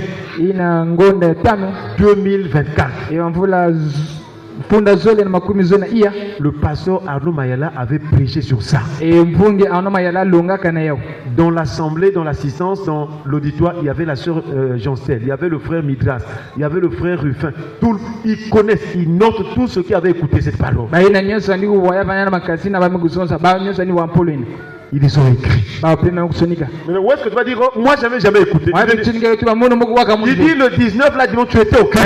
Speaker 1: 2024, le pasteur Arnaud Mayala avait prêché sur ça. Dans l'assemblée, dans l'assistance, dans l'auditoire, il y avait la sœur Jancel, il y avait le frère Midras, il y avait le frère Ruffin. Ils connaissent, ils notent tout ce qui avait écouté cette parole. Ils les ont écrits. Mais où est-ce que tu vas dire, oh, moi j'avais jamais écouté? Il dit le 19 là, dimanche, tu étais au camp.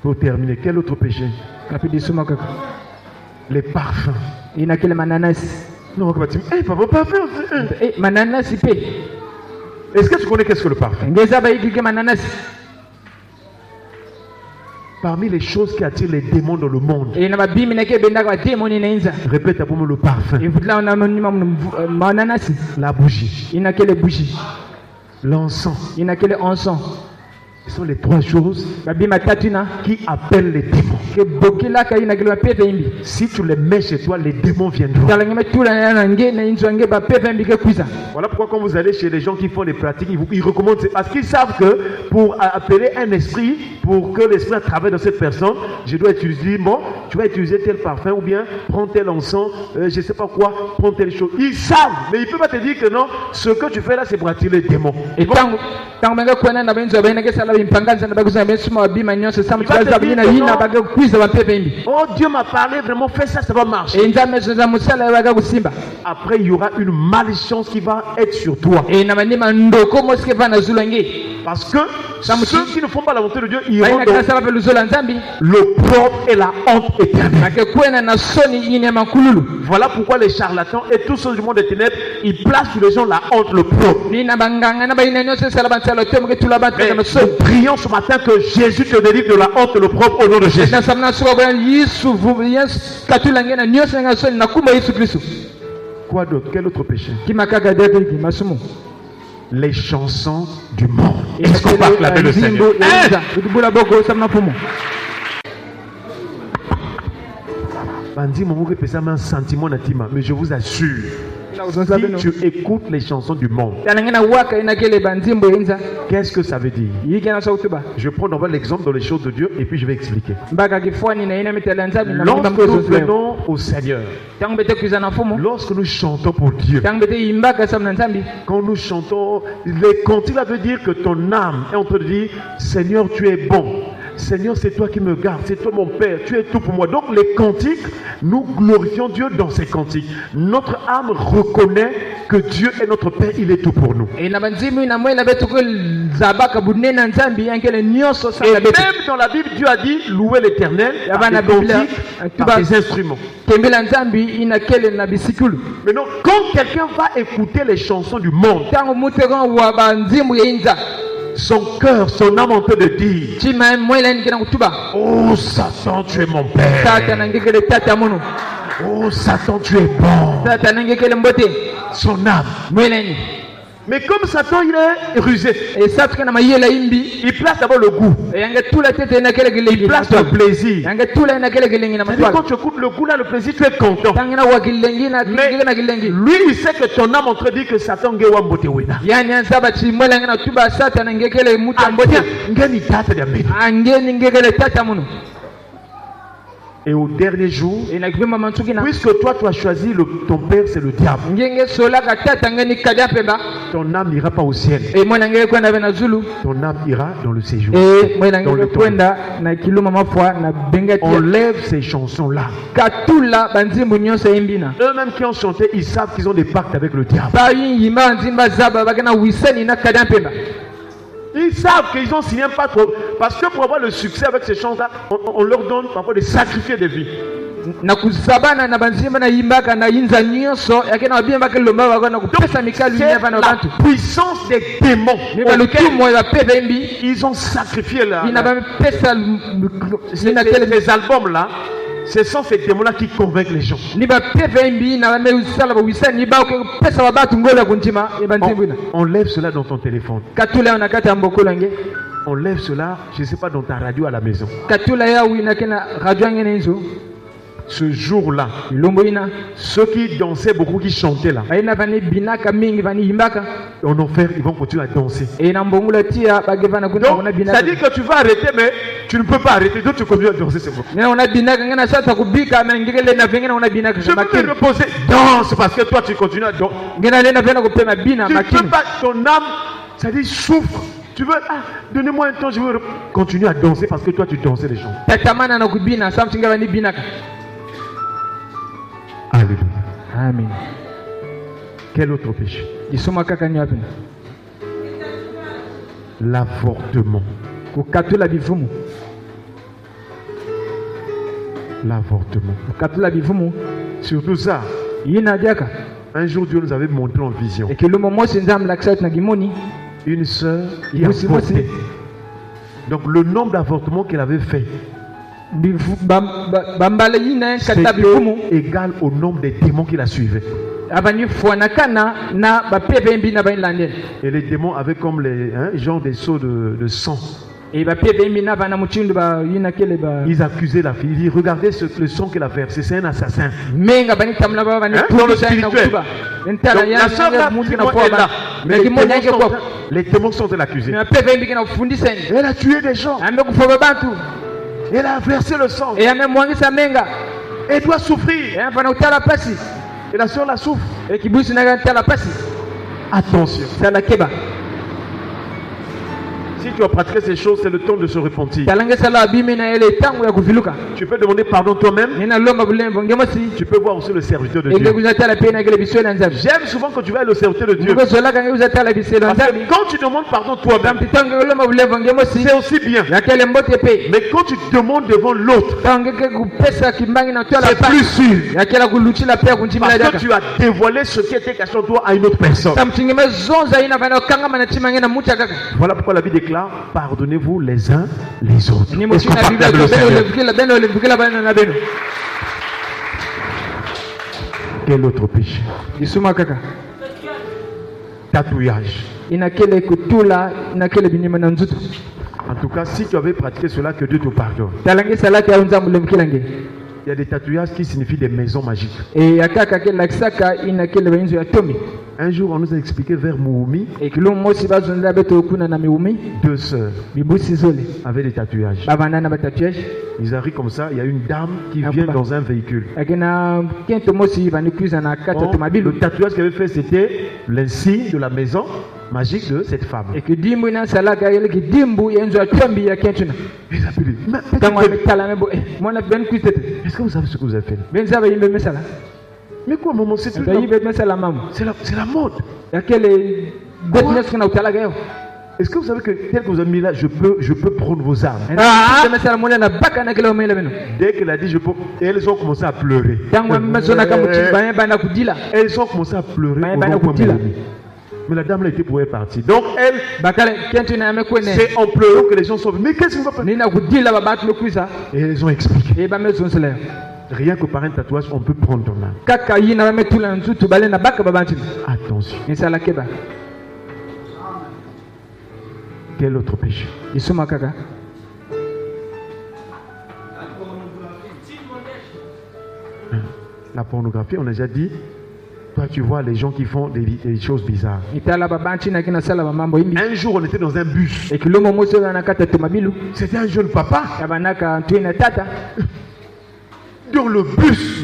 Speaker 1: Pour terminer, quel autre péché? Les parfums. Non, papa, parfum. Est-ce que tu connais qu'est-ce que le parfum? Parmi les choses qui attirent les démons dans le monde, répète pour moi le parfum, la bougie, l'encens. Ce sont les trois choses qui appellent les démons. Si tu les mets chez toi, les démons viendront. Voilà pourquoi quand vous allez chez les gens qui font des pratiques, ils recommandent, parce qu'ils savent que pour appeler un esprit, pour que l'esprit travaille dans cette personne, je dois utiliser, bon, tu vas utiliser tel parfum ou bien prendre tel encens, je ne sais pas quoi, prendre telle chose. Ils savent, mais ils ne peuvent pas te dire que non, ce que tu fais là, c'est pour attirer les démons. Et bon, oh Dieu m'a parlé, vraiment fais ça, ça va marcher. Après il y aura une malchance qui va être sur toi. Parce que ceux qui ne font pas la volonté de Dieu iront dans le propre et la honte éternelle. Voilà pourquoi les charlatans et tous ceux du monde des ténèbres, ils placent sur les gens la honte, le propre. Nous prions ce matin que Jésus te délivre de la honte et le propre au nom de Jésus. Quoi d'autre? Quel autre péché? Les chansons du monde. Est-ce qu'on va acclamer le Seigneur? Bandi mon un sentiment natima, mais je vous assure, si tu écoutes les chansons du monde, qu'est-ce que ça veut dire? Je prends d'abord l'exemple dans les choses de Dieu et puis je vais expliquer. Lorsque nous venons au Seigneur, lorsque nous chantons pour Dieu, quand nous chantons, les cantiques veut dire que ton âme est en train de dire Seigneur, tu es bon. Seigneur, c'est toi qui me gardes, c'est toi mon Père, tu es tout pour moi. Donc les cantiques, nous glorifions Dieu dans ces cantiques. Notre âme reconnaît que Dieu est notre Père, il est tout pour nous. Et même dans la Bible, Dieu a dit louer l'Éternel par des cantiques, par des instruments. Maintenant, quand quelqu'un va écouter les chansons du monde, son cœur, son âme en train de dire: oh Satan, tu es mon Père. Oh Satan, tu es bon. Son âme. Mais comme Satan, il est rusé, il place d'abord le goût, il place le plaisir. C'est-à-dire, quand tu écoutes le goût là, le plaisir, tu es content. Mais lui, il sait que ton âme en train de dire que Satan est wambote wena. Et au dernier jour, puisque toi tu as choisi ton père, c'est le diable, ton âme n'ira pas au ciel, ton âme ira dans le séjour, dans le temps. On lève ces chansons là. Eux-mêmes qui ont chanté, ils savent qu'ils ont des pactes avec le diable. Ils savent qu'ils ont signé un pacte, parce que pour avoir le succès avec ces chants-là, on leur donne parfois de sacrifier des vies. Donc c'est la puissance des démons. Ils ont sacrifié ces albums-là. Ce sont ces démons-là qui convainquent les gens. On lève cela dans ton téléphone. On lève cela, je ne sais pas, dans ta radio à la maison. Ce jour-là, ceux qui dansaient beaucoup, qui chantaient là, en enfer, ils vont continuer à danser. Donc, ça dit que tu vas arrêter, mais tu ne peux pas arrêter. Donc, tu continues à danser, c'est bon. Je peux me reposer. Danse, parce que toi, tu continues à danser. Tu ne peux pas, ton âme, ça dit souffre. Tu veux, donnez-moi un temps, je veux continuer à danser parce que toi, tu dansais les gens. Alléluia.
Speaker 2: Amen.
Speaker 1: Quel autre péché? L'avortement. L'avortement. Surtout ça. Un jour, Dieu nous avait montré en vision une sœur qui a avorté. Donc le nombre d'avortements qu'elle avait fait, c'était égal au nombre des démons qui la suivaient. Et les démons avaient comme genre des seaux de sang. Ils accusaient la fille. Ils disaient: regardez le sang qu'elle a versé, c'est un assassin. Dans le spirituel. Donc la sœur là, mais les démons sont de l'accuser. Elle a tué des gens. Elle a versé le sang. Elle doit souffrir. Et la sœur la souffre. Attention. Si tu as pratiqué ces choses, c'est le temps de se repentir. Tu peux demander pardon toi-même. Tu peux voir aussi le serviteur de Dieu. J'aime souvent quand tu vas le serviteur de Dieu. Parce que quand tu demandes pardon toi-même, c'est aussi bien. Mais quand tu demandes devant l'autre, c'est plus sûr. Parce que tu as dévoilé ce qui était caché en toi à une autre personne. Voilà pourquoi la Bible déclare: pardonnez-vous les uns les autres. Quel autre péché? Tatouage. En tout cas, si tu avais pratiqué cela, que Dieu te pardonne. Il y a des tatouages qui signifient des maisons magiques. Un jour, on nous a expliqué vers Mououmi, 2 sœurs avaient des tatouages. Ils arrivent comme ça, il y a une dame qui vient dans un véhicule. Le tatouage qu'elle avait fait, c'était l'insigne de la maison magique de cette femme. Ils appellent
Speaker 2: Tango ametala mebo mona ben kuitete.
Speaker 1: Est-ce que vous savez ce que vous avez fait?
Speaker 2: Benza ba yimbe mesala.
Speaker 1: Mais quoi, maman, c'est tout.
Speaker 2: Ba yimbe mesala mamu.
Speaker 1: C'est la mode.
Speaker 2: Yakele betnes kana utala gayo.
Speaker 1: Est-ce que vous savez que tel que vous avez mis là, je peux prendre vos armes?
Speaker 2: Mesala mona na baka na kele omela beno.
Speaker 1: Dès qu'elle a dit je peux, elles ont commencé à pleurer.
Speaker 2: Tango mesona kamuti ba bana kudila.
Speaker 1: Elles ont commencé à pleurer. Mais la dame là était pour elle partir. Donc elle, c'est en pleurant que les gens sont venus. Mais qu'est-ce qu'on va faire? Et elles ont expliqué. Rien que par un tatouage, on peut prendre ton âme. Attention. Quel autre péché? La pornographie, on a déjà dit. Toi, tu vois les gens qui font des choses bizarres. Un jour, on était dans un bus. C'était un jeune papa. Dans le bus.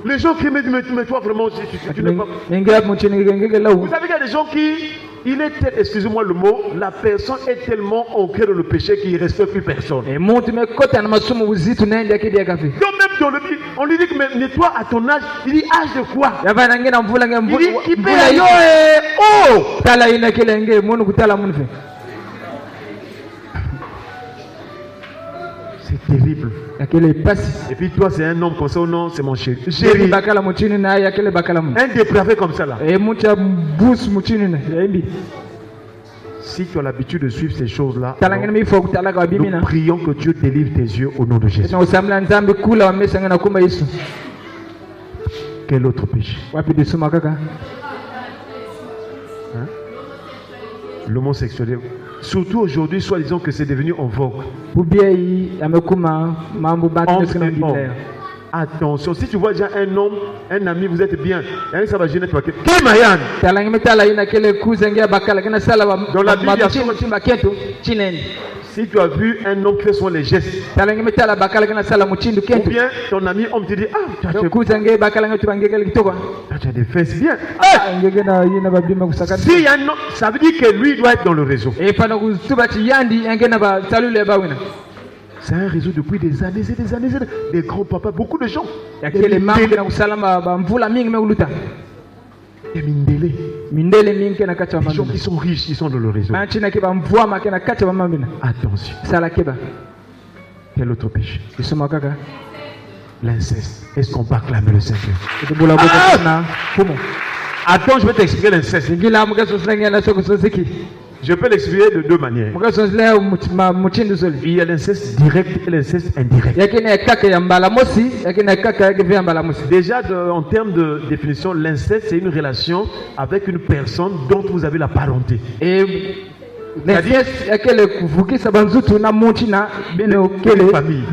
Speaker 1: Les gens qui me disent, mais toi vraiment, tu ne pas. Vous savez qu'il y a des gens qui, excusez-moi le mot, la personne est tellement ancrée dans le péché qu'il ne respecte plus personne. Donc même dans le but, on lui dit que mais toi à ton âge, il dit âge de quoi? Il dit qui paye c'est terrible. Et puis toi c'est un homme comme ça, non, c'est mon chéri. Un dépravé comme ça là. Si tu as l'habitude de suivre ces choses là, nous prions que Dieu délivre tes yeux au nom de Jésus. Quel autre péché? Hein? L'homosexualité. Surtout aujourd'hui, soi-disant que c'est devenu en vogue. Attention, si tu vois déjà un homme, un ami, vous êtes bien. Ça va gêner toi. Dans la Bible, si tu as vu un homme qui fait souvent les gestes, ou bien ton ami homme te dit, ah, tu as des fesses bien. Si y a un homme, ça veut dire que lui doit être dans le réseau. C'est un réseau depuis des années et des années, des grands papas, beaucoup de gens. Des mindélés. Les gens qui sont riches, qui sont dans le réseau. Attention. Quel autre péché? L'inceste. Est-ce qu'on peut acclamer le Seigneur? Attends, je vais t'expliquer l'inceste. Je peux l'expliquer de deux manières. Il y a l'inceste direct et l'inceste indirect. Déjà, en termes de définition, l'inceste, c'est une relation avec une personne dont vous avez la parenté. C'est-à-dire, famille.